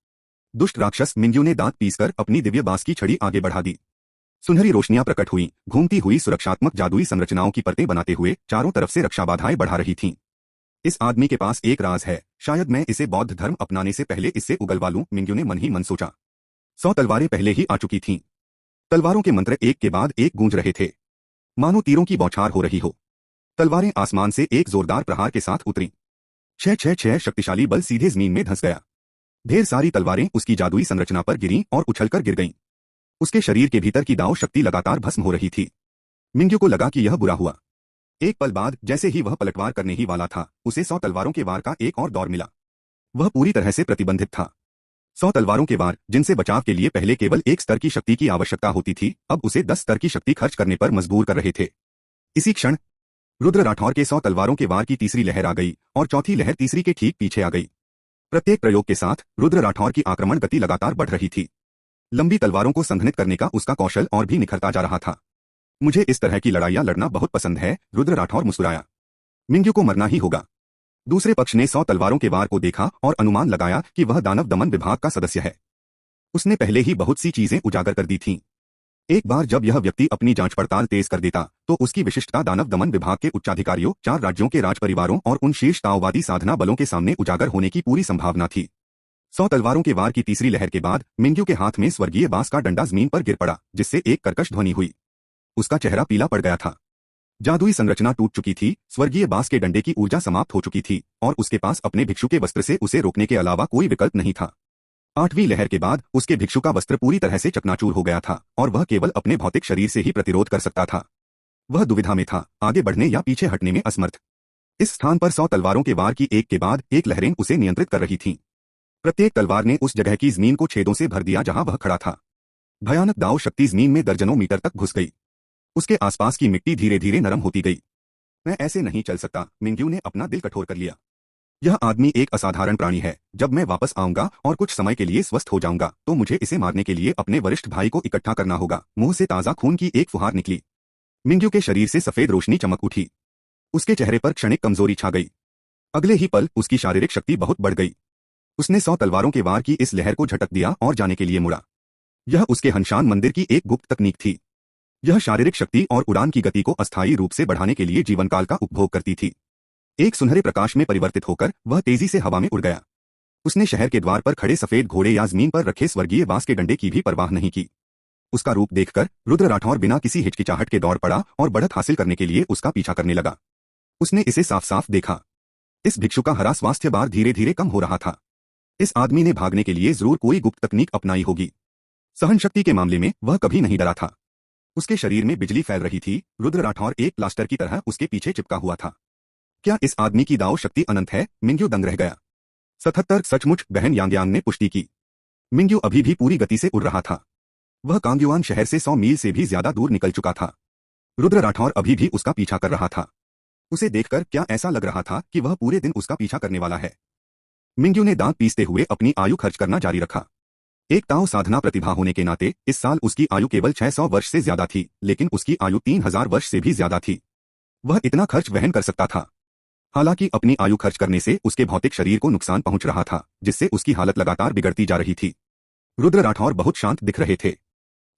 दुष्ट राक्षस। मिंग्यू ने दांत पीसकर अपनी दिव्य बांस की छड़ी आगे बढ़ा दी। सुनहरी रोशनियां प्रकट हुई, घूमती हुई सुरक्षात्मक जादुई संरचनाओं की परतें बनाते हुए चारों तरफ से रक्षा बाधाएं बढ़ा रही थीं। इस आदमी के पास एक राज है, शायद मैं इसे बौद्ध धर्म अपनाने से पहले इससे उगलवा लूं, मिंग्यू ने मन ही मन सोचा। 100 तलवारें पहले ही आ चुकी थीं। तलवारों के मंत्र एक के बाद एक गूंज रहे थे, मानो तीरों की बौछार हो रही हो। तलवारें आसमान से एक जोरदार प्रहार के साथ उतरीं। छह छह छह शक्तिशाली बल सीधे जमीन में धंस गया। ढेर सारी तलवारें उसकी जादुई संरचना पर गिरीं और उछलकर गिर गईं। उसके शरीर के भीतर की दाव शक्ति लगातार भस्म हो रही थी। मिंग्यू को लगा कि यह बुरा हुआ। एक पल बाद जैसे ही वह पलटवार करने ही वाला था, उसे 100 तलवारों के वार का एक और दौर मिला। वह पूरी तरह से प्रतिबंधित था। 100 तलवारों के वार, जिनसे बचाव के लिए पहले केवल एक स्तर की शक्ति की आवश्यकता होती थी, अब उसे 10 स्तर की शक्ति खर्च करने पर मजबूर कर रहे थे। इसी क्षण रुद्र राठौर के 100 तलवारों के वार की तीसरी लहर आ गई और चौथी लहर तीसरी के ठीक पीछे आ गई। प्रत्येक प्रयोग के साथ रुद्र राठौर की आक्रमण गति लगातार बढ़ रही थी। लंबी तलवारों को संघनित करने का उसका कौशल और भी निखरता जा रहा था। मुझे इस तरह की लड़ाइयां लड़ना बहुत पसंद है, रुद्र राठौर मुस्कुराया। मिंग्यू को मरना ही होगा। दूसरे पक्ष ने 100 तलवारों के वार को देखा और अनुमान लगाया कि वह दानव दमन विभाग का सदस्य है। उसने पहले ही बहुत सी चीजें उजागर कर दी थीं। एक बार जब यह व्यक्ति अपनी जांच पड़ताल तेज कर देता, तो उसकी विशिष्टता दानव दमन विभाग के उच्चाधिकारियों, 4 राज्यों के राजपरिवारों और उन शीर्ष ताओवादी साधना बलों के सामने उजागर होने की पूरी संभावना थी। 100 तलवारों के वार की तीसरी लहर के बाद मिंग्यू के हाथ में स्वर्गीय बांस का डंडा जमीन पर गिर पड़ा, जिससे एक कर्कश ध्वनि हुई। उसका चेहरा पीला पड़ गया था। जादुई संरचना टूट चुकी थी, स्वर्गीय बांस के डंडे की ऊर्जा समाप्त हो चुकी थी और उसके पास अपने भिक्षु के वस्त्र से उसे रोकने के अलावा कोई विकल्प नहीं था। 8वीं लहर के बाद उसके भिक्षु का वस्त्र पूरी तरह से चकनाचूर हो गया था और वह केवल अपने भौतिक शरीर से ही प्रतिरोध कर सकता था। वह दुविधा में था, आगे बढ़ने या पीछे हटने में असमर्थ। इस स्थान पर 100 तलवारों के वार की एक के बाद एक लहरें उसे नियंत्रित कर रही थीं। प्रत्येक तलवार ने उस जगह की जमीन को छेदों से भर दिया जहां वह खड़ा था। भयानक दाव शक्ति जमीन में दर्जनों मीटर तक घुस गई। उसके आसपास की मिट्टी धीरे धीरे नरम होती गई। मैं ऐसे नहीं चल सकता, मिंग्यू ने अपना दिल कठोर कर लिया। यह आदमी एक असाधारण प्राणी है। जब मैं वापस आऊंगा और कुछ समय के लिए स्वस्थ हो जाऊंगा, तो मुझे इसे मारने के लिए अपने वरिष्ठ भाई को इकट्ठा करना होगा। मुंह से ताजा खून की एक फुहार निकली। मिंग्यू के शरीर से सफेद रोशनी चमक उठी। उसके चेहरे पर क्षणिक कमजोरी छा गई। अगले ही पल उसकी शारीरिक शक्ति बहुत बढ़ गई। उसने 100 तलवारों के वार की इस लहर को झटक दिया और जाने के लिए मुड़ा। यह उसके हंशान मंदिर की एक गुप्त तकनीक थी। यह शारीरिक शक्ति और उड़ान की गति को अस्थायी रूप से बढ़ाने के लिए जीवनकाल का उपभोग करती थी। एक सुनहरे प्रकाश में परिवर्तित होकर वह तेजी से हवा में उड़ गया। उसने शहर के द्वार पर खड़े सफेद घोड़े या जमीन पर रखे स्वर्गीय बांस के डंडे की भी परवाह नहीं की। उसका रूप देखकर रुद्र राठौर बिना किसी हिचकिचाहट के दौड़ पड़ा और बढ़त हासिल करने के लिए उसका पीछा करने लगा। उसने इसे साफ साफ देखा। इस भिक्षु का हरा स्वास्थ्य बार धीरे धीरे कम हो रहा था। इस आदमी ने भागने के लिए जरूर कोई गुप्त तकनीक अपनाई होगी। सहन शक्ति के मामले में वह कभी नहीं डरा था। उसके शरीर में बिजली फैल रही थी। रुद्र राठौर एक प्लास्टर की तरह उसके पीछे चिपका हुआ था। क्या इस आदमी की दाव शक्ति अनंत है? मिंग्यू दंग रह गया। 77 सचमुच, बहन यांगयांग ने पुष्टि की। मिंग्यू अभी भी पूरी गति से उड़ रहा था। वह कांग्युआन शहर से 100 मील से भी ज्यादा दूर निकल चुका था। रुद्र राठौर अभी भी उसका पीछा कर रहा था। उसे देखकर क्या ऐसा लग रहा था कि वह पूरे दिन उसका पीछा करने वाला है। मिंग्यू ने दांत पीसते हुए अपनी आयु खर्च करना जारी रखा। एक ताओ साधना प्रतिभा होने के नाते इस साल उसकी आयु केवल 600 वर्ष से ज्यादा थी, लेकिन उसकी आयु 3000 वर्ष से भी ज्यादा थी। वह इतना खर्च वहन कर सकता था। हालांकि अपनी आयु खर्च करने से उसके भौतिक शरीर को नुकसान पहुंच रहा था, जिससे उसकी हालत लगातार बिगड़ती जा रही थी। रुद्र राठौर बहुत शांत दिख रहे थे।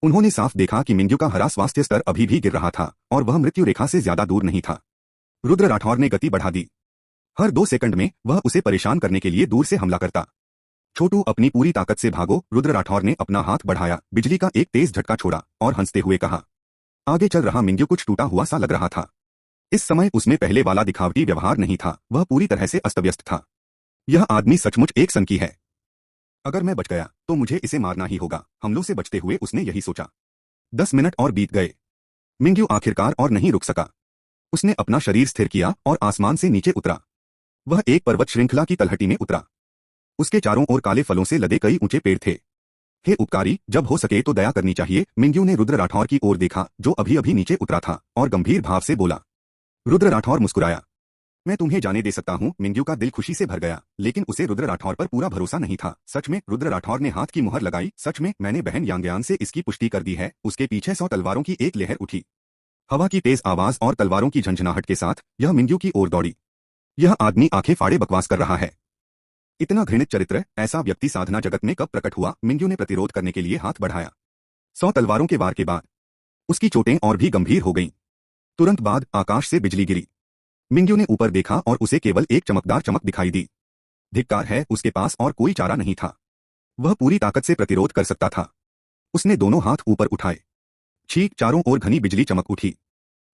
उन्होंने साफ देखा कि मिंग्यू का हरा स्वास्थ्य स्तर अभी भी गिर रहा था और वह मृत्यु रेखा से ज्यादा दूर नहीं था। रुद्र राठौर ने गति बढ़ा दी। हर 2 सेकंड में वह उसे परेशान करने के लिए दूर से हमला करता। छोटू, अपनी पूरी ताकत से भागो। रुद्र राठौर ने अपना हाथ बढ़ाया, बिजली का एक तेज झटका छोड़ा और हंसते हुए कहा। आगे चल रहा मिंग्यू कुछ टूटा हुआ सा लग रहा था। इस समय उसमें पहले वाला दिखावटी व्यवहार नहीं था, वह पूरी तरह से अस्तव्यस्त था। यह आदमी सचमुच एक सनकी है। अगर मैं बच गया तो मुझे इसे मारना ही होगा। हमलों से बचते हुए उसने यही सोचा। 10 मिनट और बीत गए। मिंग्यू आखिरकार और नहीं रुक सका। उसने अपना शरीर स्थिर किया और आसमान से नीचे उतरा। वह एक पर्वत श्रृंखला की तलहटी में उतरा। उसके चारों ओर काले फलों से लदे कई ऊंचे पेड़ थे। हे उपकारी, जब हो सके तो दया करनी चाहिए। मिंग्यू ने रुद्र राठौर की ओर देखा, जो अभी अभी नीचे उतरा था, और गंभीर भाव से बोला। रुद्र राठौर मुस्कुराया। मैं तुम्हें जाने दे सकता हूं। मिंग्यू का दिल खुशी से भर गया, लेकिन उसे रुद्र राठौर पर पूरा भरोसा नहीं था। सच में? रुद्र राठौर ने हाथ की मुहर लगाई। सच में, मैंने बहन यांगयांग से इसकी पुष्टि कर दी है। उसके पीछे 100 तलवारों की एक लहर उठी। हवा की तेज आवाज और तलवारों की झंझनाहट के साथ यह मिंग्यू की ओर दौड़ी। यह आदमी आंखें फाड़े बकवास कर रहा है। इतना घृणित चरित्र, ऐसा व्यक्ति साधना जगत में कब प्रकट हुआ? मिंग्यू ने प्रतिरोध करने के लिए हाथ बढ़ाया। 100 तलवारों के वार के बाद उसकी चोटें और भी गंभीर हो गईं। तुरंत बाद आकाश से बिजली गिरी। मिंग्यू ने ऊपर देखा और उसे केवल एक चमकदार चमक दिखाई दी। धिक्कार है, उसके पास और कोई चारा नहीं था। वह पूरी ताकत से प्रतिरोध कर सकता था। उसने दोनों हाथ ऊपर उठाए। छींक, चारों ओर घनी बिजली चमक उठी।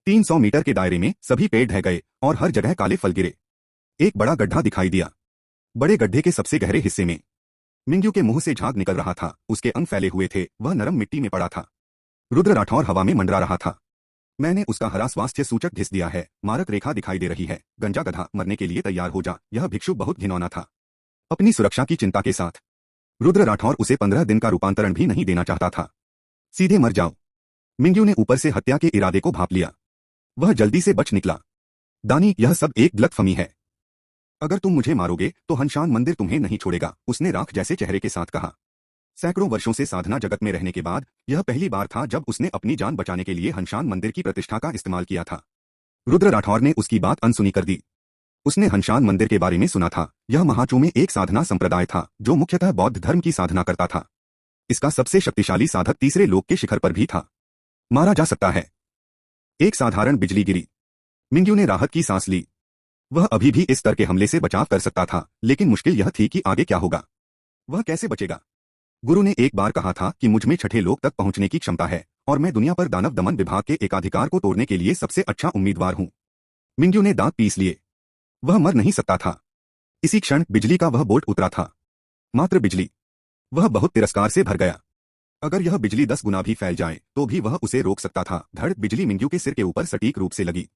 300 मीटर के दायरे में सभी पेड़ ढह गए और हर जगह काले फल गिरे। एक बड़ा गड्ढा दिखाई दिया। बड़े गड्ढे के सबसे गहरे हिस्से में मिंग्यू के मुंह से झाग निकल रहा था। उसके अंग फैले हुए थे, वह नरम मिट्टी में पड़ा था। रुद्र राठौर हवा में मंडरा रहा था। मैंने उसका हरा स्वास्थ्य सूचक घिस दिया है। मारक रेखा दिखाई दे रही है। गंजा गधा, मरने के लिए तैयार हो जा। यह भिक्षु बहुत घिनौना था। अपनी सुरक्षा की चिंता के साथ रुद्र राठौर उसे 15 दिन का रूपांतरण भी नहीं देना चाहता था। सीधे मर जाओ। मिंग्यू ने ऊपर से हत्या के इरादे को भांप लिया। वह जल्दी से बच निकला। दानी, यह सब एक गलतफहमी है। अगर तुम मुझे मारोगे तो हंशान मंदिर तुम्हें नहीं छोड़ेगा, उसने राख जैसे चेहरे के साथ कहा। सैकड़ों वर्षों से साधना जगत में रहने के बाद यह पहली बार था जब उसने अपनी जान बचाने के लिए हंशान मंदिर की प्रतिष्ठा का इस्तेमाल किया था। रुद्र राठौर ने उसकी बात अनसुनी कर दी। उसने हंशान मंदिर के बारे में सुना था। यह महाचू में एक साधना संप्रदाय था जो मुख्यतः बौद्ध धर्म की साधना करता था। इसका सबसे शक्तिशाली साधक तीसरे लोक के शिखर पर भी था। मारा जा सकता है। एक साधारण बिजली गिरी। मिंग्यू ने राहत की सांस ली। वह अभी भी इस स्तर के हमले से बचाव कर सकता था, लेकिन मुश्किल यह थी कि आगे क्या होगा। वह कैसे बचेगा? गुरु ने एक बार कहा था कि मुझ में छठे लोक तक पहुंचने की क्षमता है और मैं दुनिया पर दानव दमन विभाग के एकाधिकार को तोड़ने के लिए सबसे अच्छा उम्मीदवार हूं। मिंग्यू ने दांत पीस लिए। वह मर नहीं सकता था। इसी क्षण बिजली का वह बोल्ट उतरा था। मात्र बिजली। वह बहुत तिरस्कार से भर गया। अगर यह बिजली 10 गुना भी फैल जाए तो भी वह उसे रोक सकता था। धड़, बिजली मिंग्यू के सिर के ऊपर सटीक रूप से लगी।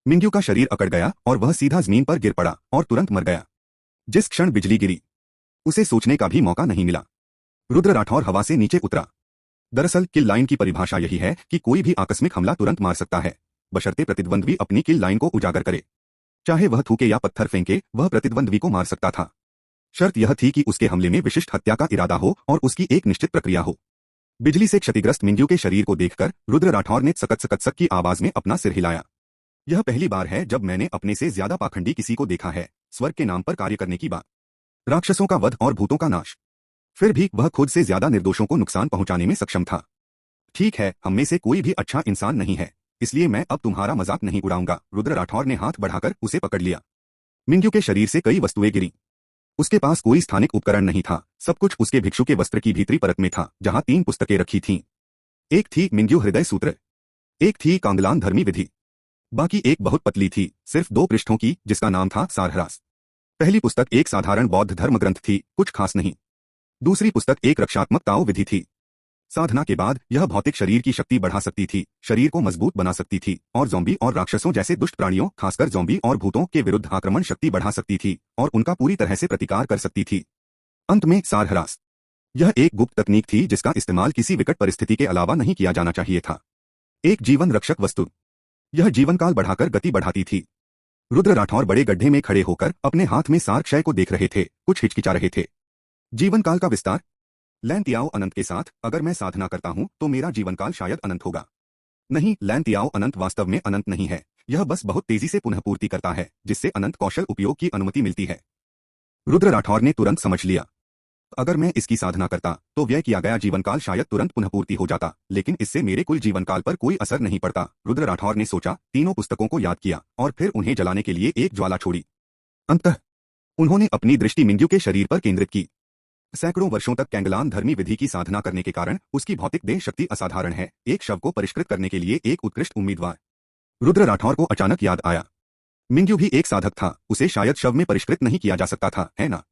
मिंग्यू का शरीर अकड़ गया और वह सीधा जमीन पर गिर पड़ा और तुरंत मर गया। जिस क्षण बिजली गिरी उसे सोचने का भी मौका नहीं मिला। रुद्र राठौर हवा से नीचे उतरा। दरअसल किल लाइन की परिभाषा यही है कि कोई भी आकस्मिक हमला तुरंत मार सकता है, बशर्ते प्रतिद्वंद्वी अपनी किल लाइन को उजागर करे। चाहे वह थूके या पत्थर फेंके, वह प्रतिद्वंद्वी को मार सकता था। शर्त यह थी कि उसके हमले में विशिष्ट हत्या का इरादा हो और उसकी एक निश्चित प्रक्रिया हो। बिजली से क्षतिग्रस्त मिंग्यू के शरीर को देखकर रुद्र राठौर ने सकत सकत सक की आवाज में अपना सिर हिलाया। यह पहली बार है जब मैंने अपने से ज्यादा पाखंडी किसी को देखा है। स्वर्ग के नाम पर कार्य करने की बात, राक्षसों का वध और भूतों का नाश। फिर भी वह खुद से ज्यादा निर्दोषों को नुकसान पहुंचाने में सक्षम था। ठीक है, हम में से कोई भी अच्छा इंसान नहीं है, इसलिए मैं अब तुम्हारा मजाक नहीं उड़ाऊंगा। रुद्र राठौर ने हाथ बढ़ाकर उसे पकड़ लिया। मिंग्यू के शरीर से कई वस्तुएं गिरी। उसके पास कोई स्थानिक उपकरण नहीं था। सब कुछ उसके भिक्षु के वस्त्र की भीतरी परत में था, जहां 3 पुस्तकें रखी थीं। एक थी मिंग्यू हृदय सूत्र, एक थी कांगलान धर्मी विधि, बाकी एक बहुत पतली थी, सिर्फ 2 पृष्ठों की, जिसका नाम था सारहरास। पहली पुस्तक एक साधारण बौद्ध धर्म ग्रंथ थी, कुछ खास नहीं। दूसरी पुस्तक एक रक्षात्मक ताओ विधि थी। साधना के बाद यह भौतिक शरीर की शक्ति बढ़ा सकती थी, शरीर को मजबूत बना सकती थी और ज़ॉम्बी और राक्षसों जैसे दुष्ट प्राणियों, खासकर ज़ॉम्बी और भूतों के विरुद्ध आक्रमण शक्ति बढ़ा सकती थी और उनका पूरी तरह से प्रतिकार कर सकती थी। अंत में सारहरास। यह एक गुप्त तकनीक थी जिसका इस्तेमाल किसी विकट परिस्थिति के अलावा नहीं किया जाना चाहिए था। एक जीवन रक्षक वस्तु। यह जीवन काल बढ़ाकर गति बढ़ाती थी। रुद्र राठौर बड़े गड्ढे में खड़े होकर अपने हाथ में सार क्षय को देख रहे थे, कुछ हिचकिचा रहे थे। जीवन काल का विस्तार। लैन तियाओ अनंत के साथ अगर मैं साधना करता हूं तो मेरा जीवन काल शायद अनंत होगा। नहीं, लैन तियाओ अनंत वास्तव में अनंत नहीं है। यह बस बहुत तेजी से पुनः पूर्ति करता है, जिससे अनंत कौशल उपयोग की अनुमति मिलती है। रुद्र राठौर ने तुरंत समझ लिया। अगर मैं इसकी साधना करता तो व्यय किया गया जीवन काल शायद तुरंत पुनः पूर्ति हो जाता, लेकिन इससे मेरे कुल जीवन काल पर कोई असर नहीं पड़ता। रुद्र राठौर ने सोचा, तीनों पुस्तकों को याद किया और फिर उन्हें जलाने के लिए एक ज्वाला छोड़ी। अंततः उन्होंने अपनी दृष्टि मिंग्यू के शरीर पर केंद्रित की। सैकड़ों वर्षों तक कैंगलान धर्मी विधि की साधना करने के कारण उसकी भौतिक देह शक्ति असाधारण है, एक शव को परिष्कृत करने के लिए एक उत्कृष्ट उम्मीदवार। रुद्र राठौर को अचानक याद आया, मिंग्यू भी एक साधक था, उसे शायद शव में परिष्कृत नहीं किया जा सकता था, है ना?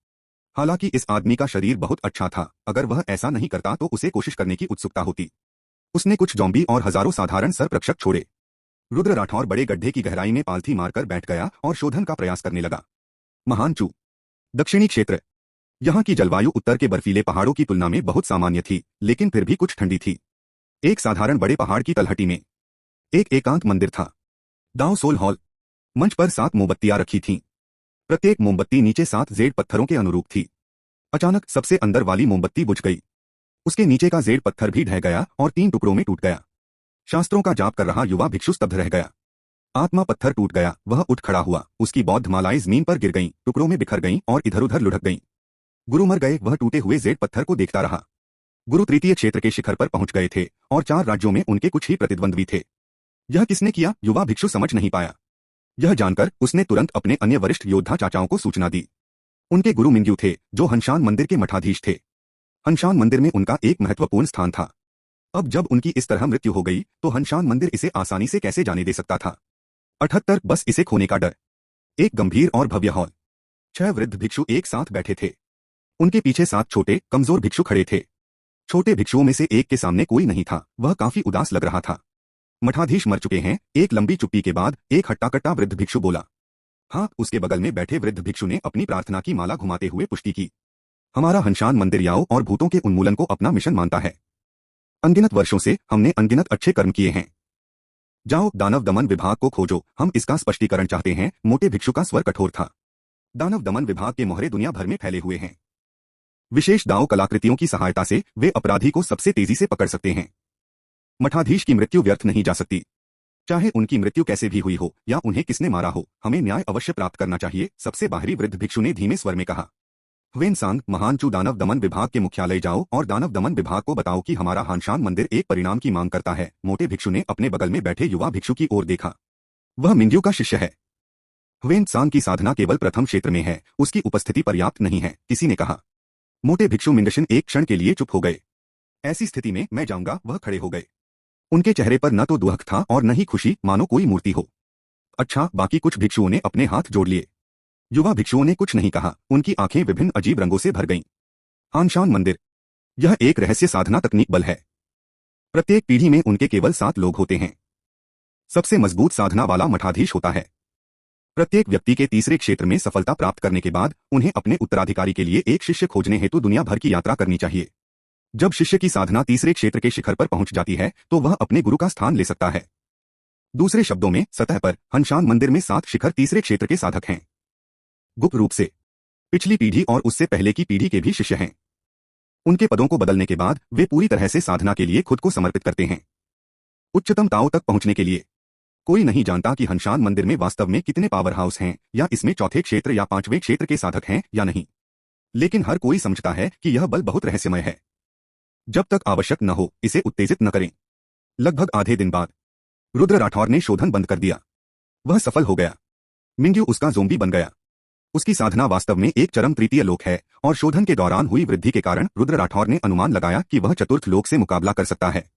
हालांकि इस आदमी का शरीर बहुत अच्छा था, अगर वह ऐसा नहीं करता तो उसे कोशिश करने की उत्सुकता होती। उसने कुछ ज़ॉम्बी और हजारों साधारण सर्परक्षक छोड़े। रुद्र राठौर बड़े गड्ढे की गहराई में पालथी मारकर बैठ गया और शोधन का प्रयास करने लगा। महान चू दक्षिणी क्षेत्र। यहाँ की जलवायु उत्तर के बर्फीले पहाड़ों की तुलना में बहुत सामान्य थी, लेकिन फिर भी कुछ ठंडी थी। एक साधारण बड़े पहाड़ की तलहटी में एक एकांत मंदिर था। दाओ सोल हॉल। मंच पर 7 मोमबत्तियां रखी थीं। प्रत्येक मोमबत्ती नीचे 7 जेड पत्थरों के अनुरूप थी। अचानक सबसे अंदर वाली मोमबत्ती बुझ गई। उसके नीचे का जेड पत्थर भी ढह गया और 3 टुकड़ों में टूट गया। शास्त्रों का जाप कर रहा युवा भिक्षु स्तब्ध रह गया। आत्मा पत्थर टूट गया, वह उठ खड़ा हुआ, उसकी बौद्ध मालाएं जमीन पर गिर गईं, टुकड़ों में बिखर गईं और इधर उधर लुढ़क गईं। गुरु मर गए, वह टूटे हुए जेड पत्थर को देखता रहा। गुरु तृतीय क्षेत्र के शिखर पर पहुंच गए थे और 4 राज्यों में उनके कुछ ही प्रतिद्वंद्वी थे। यह किसने किया, युवा भिक्षु समझ नहीं पाया। यह जानकर उसने तुरंत अपने अन्य वरिष्ठ योद्धा चाचाओं को सूचना दी। उनके गुरु मिंग्यू थे, जो हनशान मंदिर के मठाधीश थे। हनशान मंदिर में उनका एक महत्वपूर्ण स्थान था। अब जब उनकी इस तरह मृत्यु हो गई तो हनशान मंदिर इसे आसानी से कैसे जाने दे सकता था। 78 बस इसे खोने का डर। एक गंभीर और भव्य हॉल। 6 वृद्ध भिक्षु एक साथ बैठे थे। उनके पीछे 7 छोटे कमजोर भिक्षु खड़े थे। छोटे भिक्षुओं में से एक के सामने कोई नहीं था, वह काफी उदास लग रहा था। मठाधीश मर चुके हैं। एक लंबी चुप्पी के बाद एक हट्टा कट्टा वृद्ध भिक्षु बोला। हाँ, उसके बगल में बैठे वृद्ध भिक्षु ने अपनी प्रार्थना की माला घुमाते हुए पुष्टि की। हमारा हनशान मंदिर याओ और भूतों के उन्मूलन को अपना मिशन मानता है। अनगिनत वर्षों से हमने अनगिनत अच्छे कर्म किए हैं। जाओ, दानव दमन विभाग को खोजो, हम इसका स्पष्टीकरण चाहते हैं। मोटे भिक्षु का स्वर कठोर था। दानव दमन विभाग के मोहरे दुनिया भर में फैले हुए हैं। विशेष दाव कलाकृतियों की सहायता से वे अपराधी को सबसे तेजी से पकड़ सकते हैं। मठाधीश की मृत्यु व्यर्थ नहीं जा सकती। चाहे उनकी मृत्यु कैसे भी हुई हो या उन्हें किसने मारा हो, हमें न्याय अवश्य प्राप्त करना चाहिए। सबसे बाहरी वृद्ध भिक्षु ने धीमे स्वर में कहा। ह्वेनसांग, महान चू, दानव दमन विभाग के मुख्यालय जाओ और दानव दमन विभाग को बताओ कि हमारा हानशान मंदिर एक परिणाम की मांग करता है। मोटे भिक्षु ने अपने बगल में बैठे युवा भिक्षु की ओर देखा। वह मिंग्यू का शिष्य है। ह्वेनसांग की साधना केवल प्रथम क्षेत्र में है, उसकी उपस्थिति पर्याप्त नहीं है, किसी ने कहा। मोटे भिक्षु मिंगशन एक क्षण के लिए चुप हो गए। ऐसी स्थिति में मैं जाऊंगा, वह खड़े हो गए। उनके चेहरे पर न तो दुख था और न ही खुशी, मानो कोई मूर्ति हो। अच्छा, बाकी कुछ भिक्षुओं ने अपने हाथ जोड़ लिए। युवा भिक्षुओं ने कुछ नहीं कहा, उनकी आंखें विभिन्न अजीब रंगों से भर गईं। हानशान मंदिर, यह एक रहस्य साधना तकनीक बल है। प्रत्येक पीढ़ी में उनके केवल 7 लोग होते हैं। सबसे मजबूत साधना वाला मठाधीश होता है। प्रत्येक व्यक्ति के तीसरे क्षेत्र में सफलता प्राप्त करने के बाद उन्हें अपने उत्तराधिकारी के लिए एक शिष्य खोजने हेतु दुनिया भर की यात्रा करनी चाहिए। जब शिष्य की साधना तीसरे क्षेत्र के शिखर पर पहुंच जाती है तो वह अपने गुरु का स्थान ले सकता है। दूसरे शब्दों में, सतह पर हनशान मंदिर में 7 शिखर तीसरे क्षेत्र के साधक हैं। गुप्त रूप से पिछली पीढ़ी और उससे पहले की पीढ़ी के भी शिष्य हैं। उनके पदों को बदलने के बाद वे पूरी तरह से साधना के लिए खुद को समर्पित करते हैं। उच्चतम ताओ तक पहुंचने के लिए कोई नहीं जानता कि हनशान मंदिर में वास्तव में कितने पावर हाउस हैं, या इसमें चौथे क्षेत्र या 5वें क्षेत्र के साधक हैं या नहीं। लेकिन हर कोई समझता है कि यह बल बहुत रहस्यमय है। जब तक आवश्यक न हो, इसे उत्तेजित न करें। लगभग आधे दिन बाद रुद्र राठौर ने शोधन बंद कर दिया। वह सफल हो गया। मिंग्यू उसका ज़ोंबी बन गया। उसकी साधना वास्तव में एक चरम तृतीय लोक है और शोधन के दौरान हुई वृद्धि के कारण रुद्र राठौर ने अनुमान लगाया कि वह चतुर्थ लोक से मुकाबला कर सकता है।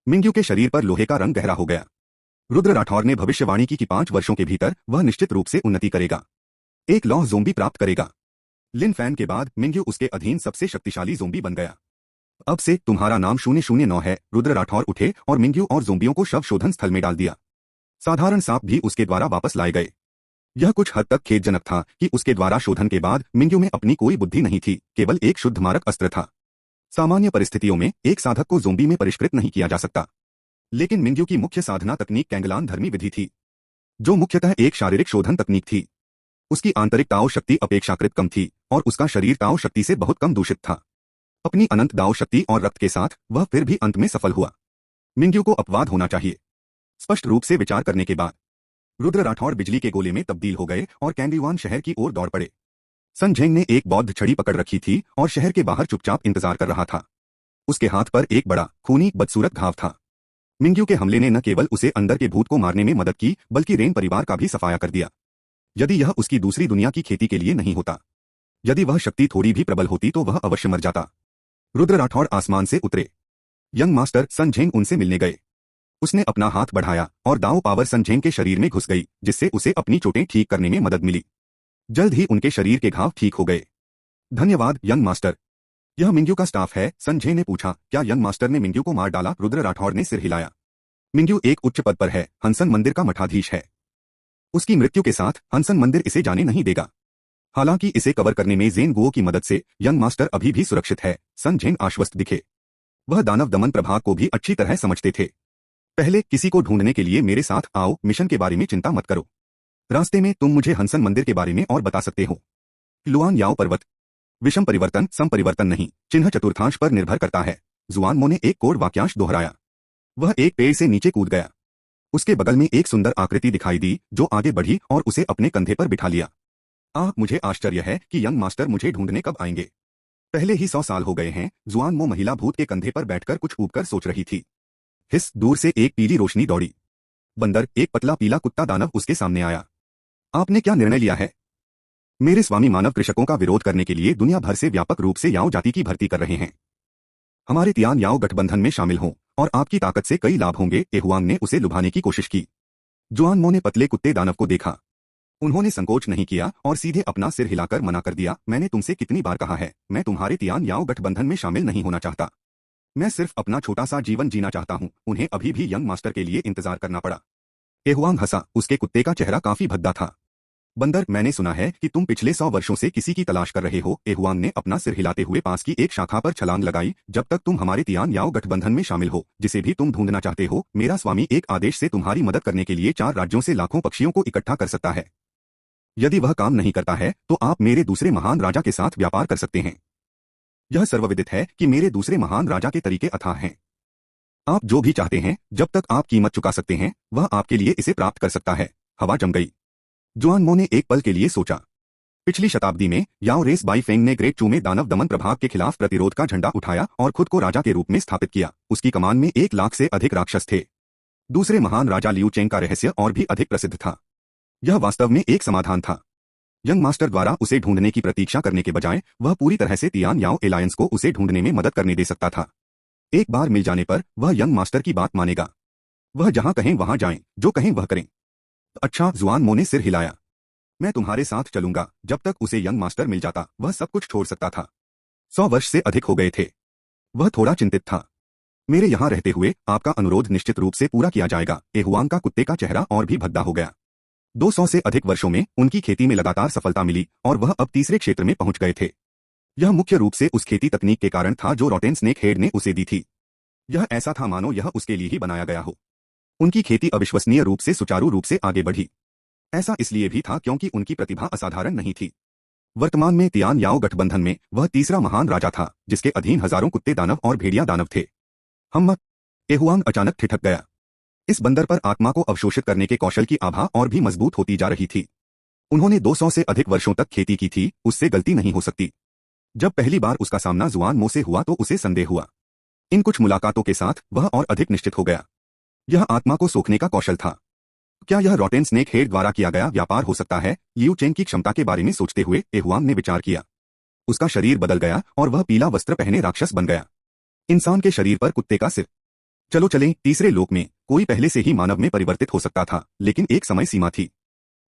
मिंग्यू के शरीर पर लोहे का रंग गहरा हो गया। रुद्र राठौर ने भविष्यवाणी की कि 5 वर्षों के भीतर वह निश्चित रूप से उन्नति करेगा, एक लौह ज़ोंबी प्राप्त करेगा। लिन फैन के बाद मिंग्यू उसके अधीन सबसे शक्तिशाली ज़ोंबी बन गया। अब से तुम्हारा नाम 009 है। रुद्र राठौर उठे और मिंग्यू और ज़ोंबियों को शव शोधन स्थल में डाल दिया। साधारण सांप भी उसके द्वारा वापस लाए गए। यह कुछ हद तक खेदजनक था कि उसके द्वारा शोधन के बाद मिंग्यू में अपनी कोई बुद्धि नहीं थी, केवल एक शुद्ध मारक अस्त्र था। सामान्य परिस्थितियों में एक साधक को ज़ोंबी में परिष्कृत नहीं किया जा सकता। लेकिन मिंग्यू की मुख्य साधना तकनीक कैंगलान धर्मी विधि थी, जो मुख्यतः एक शारीरिक शोधन तकनीक थी। उसकी आंतरिक ताओ शक्ति अपेक्षाकृत कम थी और उसका शरीर ताओ शक्ति से बहुत कम दूषित था। अपनी अनंत दाओ शक्ति और रक्त के साथ वह फिर भी अंत में सफल हुआ। मिंग्यू को अपवाद होना चाहिए। स्पष्ट रूप से विचार करने के बाद रुद्र राठौर बिजली के गोले में तब्दील हो गए और कैंगीवान शहर की ओर दौड़ पड़े। सन झेंग ने एक बौद्ध छड़ी पकड़ रखी थी और शहर के बाहर चुपचाप इंतजार कर रहा था। उसके हाथ पर एक बड़ा खूनी बदसूरत घाव था। मिंग्यू के हमले ने न केवल उसे अंदर के भूत को मारने में मदद की, बल्कि रेन परिवार का भी सफाया कर दिया। यदि यह उसकी दूसरी दुनिया की खेती के लिए नहीं होता, यदि वह शक्ति थोड़ी भी प्रबल होती तो वह अवश्य मर जाता। रुद्र राठौर आसमान से उतरे। यंग मास्टर सन झेंग उनसे मिलने गए। उसने अपना हाथ बढ़ाया और दाओ पावर सन झेंग के शरीर में घुस गई, जिससे उसे अपनी चोटें ठीक करने में मदद मिली। जल्द ही उनके शरीर के घाव ठीक हो गए। धन्यवाद यंग मास्टर। यह मिंग्यू का स्टाफ है, सन झेंग ने पूछा। क्या यंग मास्टर ने मिंग्यू को मार डाला? रुद्र राठौर ने सिर हिलाया। मिंग्यू एक उच्च पद पर है, हंसन मंदिर का मठाधीश है। उसकी मृत्यु के साथ हंसन मंदिर इसे जाने नहीं देगा। हालांकि इसे कवर करने में ज़ेन गुओ की मदद से यंग मास्टर अभी भी सुरक्षित है। सन झेंग आश्वस्त दिखे। वह दानव दमन प्रभाग को भी अच्छी तरह समझते थे। पहले किसी को ढूंढने के लिए मेरे साथ आओ, मिशन के बारे में चिंता मत करो। रास्ते में तुम मुझे हंसन मंदिर के बारे में और बता सकते हो। लुआन याओ पर्वत। विषम परिवर्तन सम परिवर्तन नहीं, चिन्ह चतुर्थांश पर निर्भर करता है। जुआन मो ने एक कोड वाक्यांश दोहराया। वह एक पेड़ से नीचे कूद गया। उसके बगल में एक सुंदर आकृति दिखाई दी जो आगे बढ़ी और उसे अपने कंधे पर बिठा लिया। मुझे आश्चर्य है कि यंग मास्टर मुझे ढूंढने कब आएंगे। पहले ही 100 साल हो गए हैं। जुआन मो महिला भूत के कंधे पर बैठकर कुछ ऊबकर सोच रही थी। हिस दूर से एक पीली रोशनी दौड़ी। बंदर, एक पतला पीला कुत्ता दानव उसके सामने आया। आपने क्या निर्णय लिया है? मेरे स्वामी मानव कृषकों का विरोध करने के लिए दुनिया भर से व्यापक रूप से याओ जाति की भर्ती कर रहे हैं। हमारे तियान याओ गठबंधन में शामिल हों और आपकी ताकत से कई लाभ होंगे। एहुआंग ने उसे लुभाने की कोशिश की। जुआन मो ने पतले कुत्ते दानव को देखा। उन्होंने संकोच नहीं किया और सीधे अपना सिर हिलाकर मना कर दिया। मैंने तुमसे कितनी बार कहा है, मैं तुम्हारे तियान याओ गठबंधन में शामिल नहीं होना चाहता। मैं सिर्फ अपना छोटा सा जीवन जीना चाहता हूँ। उन्हें अभी भी यंग मास्टर के लिए इंतजार करना पड़ा। एहुआंग हंसा। उसके कुत्ते का चेहरा काफी भद्दा था। बंदर, मैंने सुना है कि तुम पिछले 100 वर्षों से किसी की तलाश कर रहे हो। एहुआंग ने अपना सिर हिलाते हुए पास की एक शाखा पर छलांग लगाई। जब तक तुम हमारे तियान याओ गठबंधन में शामिल हो, जिसे भी तुम ढूंढना चाहते हो, मेरा स्वामी एक आदेश से तुम्हारी मदद करने के लिए 4 राज्यों से लाखों पक्षियों को इकट्ठा कर सकता है। यदि वह काम नहीं करता है तो आप मेरे दूसरे महान राजा के साथ व्यापार कर सकते हैं। यह सर्वविदित है कि मेरे दूसरे महान राजा के तरीके अथाह हैं। आप जो भी चाहते हैं, जब तक आप कीमत चुका सकते हैं, वह आपके लिए इसे प्राप्त कर सकता है। हवा जम गई। जुआन मो ने एक पल के लिए सोचा। पिछली शताब्दी में याओ रेस बाई फेंग ने ग्रेट चू में दानव दमन प्रभाव के खिलाफ प्रतिरोध का झंडा उठाया और खुद को राजा के रूप में स्थापित किया। उसकी कमान में 1 लाख से अधिक राक्षस थे। दूसरे महान राजा लियू चेंग का रहस्य और भी अधिक प्रसिद्ध था। यह वास्तव में एक समाधान था। यंग मास्टर द्वारा उसे ढूंढने की प्रतीक्षा करने के बजाय वह पूरी तरह से तियान याओ एलायंस को उसे ढूंढने में मदद करने दे सकता था। एक बार मिल जाने पर वह यंग मास्टर की बात मानेगा। वह जहां कहें वहां जाएं, जो कहें वह करें। अच्छा, जुआन मो ने सिर हिलाया। मैं तुम्हारे साथ चलूंगा। जब तक उसे यंग मास्टर मिल जाता, वह सब कुछ छोड़ सकता था। 100 वर्ष से अधिक हो गए थे। वह थोड़ा चिंतित था। मेरे यहां रहते हुए आपका अनुरोध निश्चित रूप से पूरा किया जाएगा। एहुआंग का कुत्ते का चेहरा और भी भद्दा हो गया। 200 से अधिक वर्षों में उनकी खेती में लगातार सफलता मिली और वह अब तीसरे क्षेत्र में पहुंच गए थे। यह मुख्य रूप से उस खेती तकनीक के कारण था जो रॉटेन स्नेक हेड ने उसे दी थी। यह ऐसा था मानो यह उसके लिए ही बनाया गया हो। उनकी खेती अविश्वसनीय रूप से सुचारू रूप से आगे बढ़ी। ऐसा इसलिए भी था क्योंकि उनकी प्रतिभा असाधारण नहीं थी। वर्तमान में तियान याओ गठबंधन में वह तीसरा महान राजा था, जिसके अधीन हजारों कुत्ते दानव और भेड़िया दानव थे। हम एहुआंग अचानक ठिठक गया। इस बंदर पर आत्मा को अवशोषित करने के कौशल की आभा और भी मजबूत होती जा रही थी। उन्होंने 200 से अधिक वर्षों तक खेती की थी, उससे गलती नहीं हो सकती। जब पहली बार उसका सामना जुआन मो से हुआ तो उसे संदेह हुआ। इन कुछ मुलाकातों के साथ वह और अधिक निश्चित हो गया। यह आत्मा को सोखने का कौशल था। क्या यह रॉटेन स्नेक हेड द्वारा किया गया व्यापार हो सकता है? लियू चेंग की क्षमता के बारे में सोचते हुए एहुआंग ने विचार किया। उसका शरीर बदल गया और वह पीला वस्त्र पहने राक्षस बन गया। इंसान के शरीर पर कुत्ते का सिर। चलो चलें। तीसरे लोक में कोई पहले से ही मानव में परिवर्तित हो सकता था, लेकिन एक समय सीमा थी।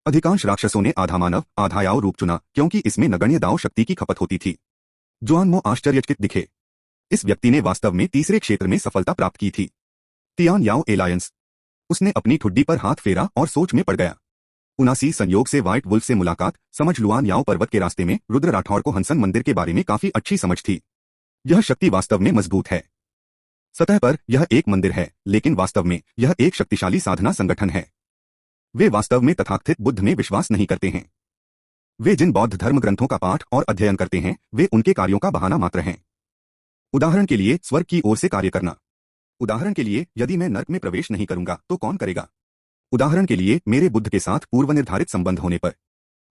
अधिकांश राक्षसों ने आधा मानव आधा याओ रूप चुना, क्योंकि इसमें नगण्य दाओ शक्ति की खपत होती थी। जुआन मो आश्चर्यचकित दिखे। इस व्यक्ति ने वास्तव में तीसरे क्षेत्र में सफलता प्राप्त की थी। तियान याओ एलायंस। उसने अपनी ठुड्डी पर हाथ फेरा और सोच में पड़ गया। 79 संयोग से व्हाइट वुल्फ से मुलाकात। समझ, लुआन याओ पर्वत के रास्ते में रुद्र राठौर को हंसन मंदिर के बारे में काफी अच्छी समझ थी। यह शक्ति वास्तव में मजबूत है। सतह पर यह एक मंदिर है, लेकिन वास्तव में यह एक शक्तिशाली साधना संगठन है। वे वास्तव में तथाकथित बुद्ध में विश्वास नहीं करते हैं। वे जिन बौद्ध धर्म ग्रंथों का पाठ और अध्ययन करते हैं, वे उनके कार्यों का बहाना मात्र हैं। उदाहरण के लिए, स्वर्ग की ओर से कार्य करना। उदाहरण के लिए, यदि मैं नर्क में प्रवेश नहीं करूंगा तो कौन करेगा? उदाहरण के लिए, मेरे बुद्ध के साथ पूर्व निर्धारित संबंध होने पर।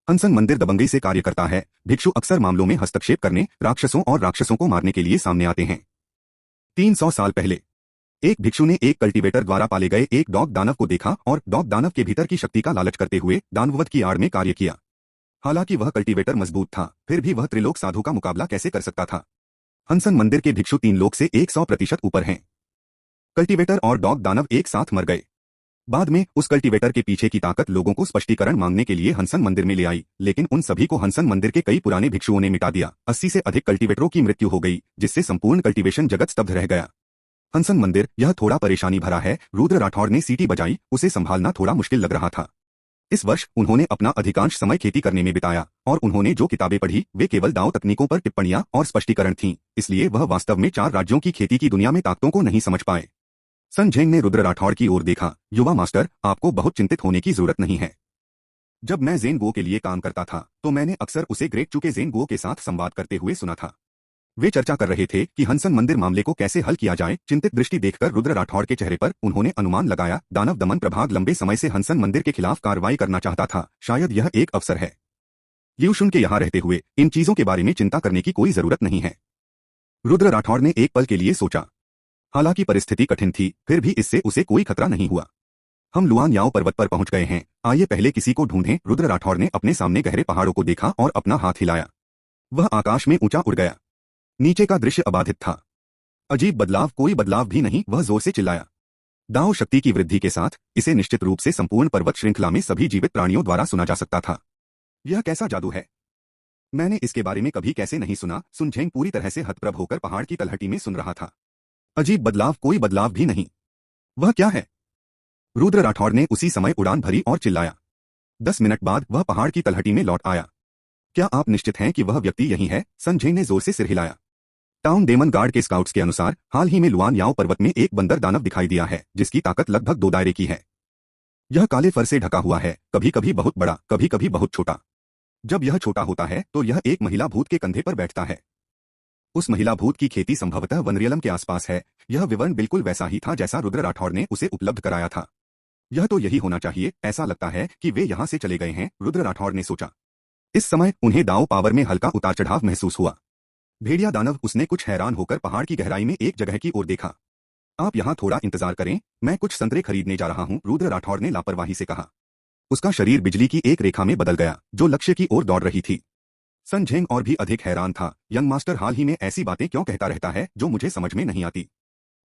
हंसन मंदिर दबंगई से कार्य करता है। भिक्षु अक्सर मामलों में हस्तक्षेप करने, राक्षसों और राक्षसों को मारने के लिए सामने आते हैं। 300 साल पहले एक भिक्षु ने एक कल्टीवेटर द्वारा पाले गए एक डॉग दानव को देखा और डॉग दानव के भीतर की शक्ति का लालच करते हुए दानववध की आड़ में कार्य किया। हालांकि वह कल्टीवेटर मजबूत था, फिर भी वह त्रिलोक साधु का मुकाबला कैसे कर सकता था? हंसन मंदिर के भिक्षु 3 लोक से 100% ऊपर हैं। कल्टीवेटर और डॉग दानव एक साथ मर गए। बाद में उस कल्टीवेटर के पीछे की ताकत लोगों को स्पष्टीकरण मांगने के लिए हंसन मंदिर में ले आई, लेकिन उन सभी को हंसन मंदिर के कई पुराने भिक्षुओं ने मिटा दिया। 80 से अधिक कल्टीवेटरों की मृत्यु हो गई, जिससे संपूर्ण कल्टीवेशन जगत स्तब्ध रह गया। हंसन मंदिर, यह थोड़ा परेशानी भरा है। रुद्र राठौर ने सीटी बजाई। उसे संभालना थोड़ा मुश्किल लग रहा था। इस वर्ष उन्होंने अपना अधिकांश समय खेती करने में बिताया और उन्होंने जो किताबें पढ़ी वे केवल दाव तकनीकों पर टिप्पणियां और स्पष्टीकरण थीं। इसलिए वह वास्तव में 4 राज्यों की खेती की दुनिया में ताकतों को नहीं समझ पाए। सन झेंग ने रुद्र राठौड़ की ओर देखा। युवा मास्टर, आपको बहुत चिंतित होने की जरूरत नहीं है। जब मैं ज़ेन गुओ के लिए काम करता था तो मैंने अक्सर उसे ग्रेट चू के ज़ेन गुओ के साथ संवाद करते हुए सुना था। वे चर्चा कर रहे थे कि हंसन मंदिर मामले को कैसे हल किया जाए। चिंतित दृष्टि देखकर रुद्र राठौड़ के चेहरे पर उन्होंने अनुमान लगाया, दानव दमन प्रभाग लंबे समय से हंसन मंदिर के खिलाफ कार्रवाई करना चाहता था। शायद यह एक अवसर है। युशुन के यहाँ रहते हुए इन चीजों के बारे में चिंता करने की कोई जरूरत नहीं है। रुद्र राठौड़ ने एक पल के लिए सोचा। हालांकि परिस्थिति कठिन थी, फिर भी इससे उसे कोई खतरा नहीं हुआ। हम लुआन याओ पर्वत पर पहुंच गए हैं, आइए पहले किसी को ढूंढें। रुद्र राठौड़ ने अपने सामने गहरे पहाड़ों को देखा और अपना हाथ हिलाया। वह आकाश में ऊंचा उड़ गया। नीचे का दृश्य अबाधित था। अजीब बदलाव, कोई बदलाव भी नहीं। वह जोर से चिल्लाया। दाओ शक्ति की वृद्धि के साथ इसे निश्चित रूप से संपूर्ण पर्वत श्रृंखला में सभी जीवित प्राणियों द्वारा सुना जा सकता था। यह कैसा जादू है? मैंने इसके बारे में कभी कैसे नहीं सुना। सुन झेंग पूरी तरह से हतप्रभ होकर पहाड़ की तलहटी में सुन रहा था। अजीब बदलाव, कोई बदलाव भी नहीं। वह क्या है? रुद्र राठौड़ ने उसी समय उड़ान भरी और चिल्लाया। 10 मिनट बाद वह पहाड़ की तलहटी में लौट आया। क्या आप निश्चित हैं कि वह व्यक्ति यही है? सन झेंग ने जोर से सिर हिलाया। टाउन डेमन गार्ड के स्काउट्स के अनुसार हाल ही में लुआन याओ पर्वत में एक बंदर दानव दिखाई दिया है, जिसकी ताकत लगभग 2 दायरे की है। यह काले फर से ढका हुआ है, कभी कभी बहुत बड़ा, कभी कभी बहुत छोटा। जब यह छोटा होता है तो यह एक महिला भूत के कंधे पर बैठता है। उस महिला भूत की खेती संभवतः वनरियलम के आसपास है। यह विवरण बिल्कुल वैसा ही था जैसा रुद्र राठौड़ ने उसे उपलब्ध कराया था। यह तो यही होना चाहिए। ऐसा लगता है कि वे यहां से चले गए हैं, रुद्र राठौड़ ने सोचा। इस समय उन्हें दाओ पावर में हल्का उतार चढ़ाव महसूस हुआ। भेड़िया दानव, उसने कुछ हैरान होकर पहाड़ की गहराई में एक जगह की ओर देखा। आप यहां थोड़ा इंतजार करें, मैं कुछ संतरे खरीदने जा रहा हूं, रुद्र राठौड़ ने लापरवाही से कहा। उसका शरीर बिजली की एक रेखा में बदल गया, जो लक्ष्य की ओर दौड़ रही थी। सन झेंग और भी अधिक हैरान था। यंग मास्टर हाल ही में ऐसी बातें क्यों कहता रहता है जो मुझे समझ में नहीं आती?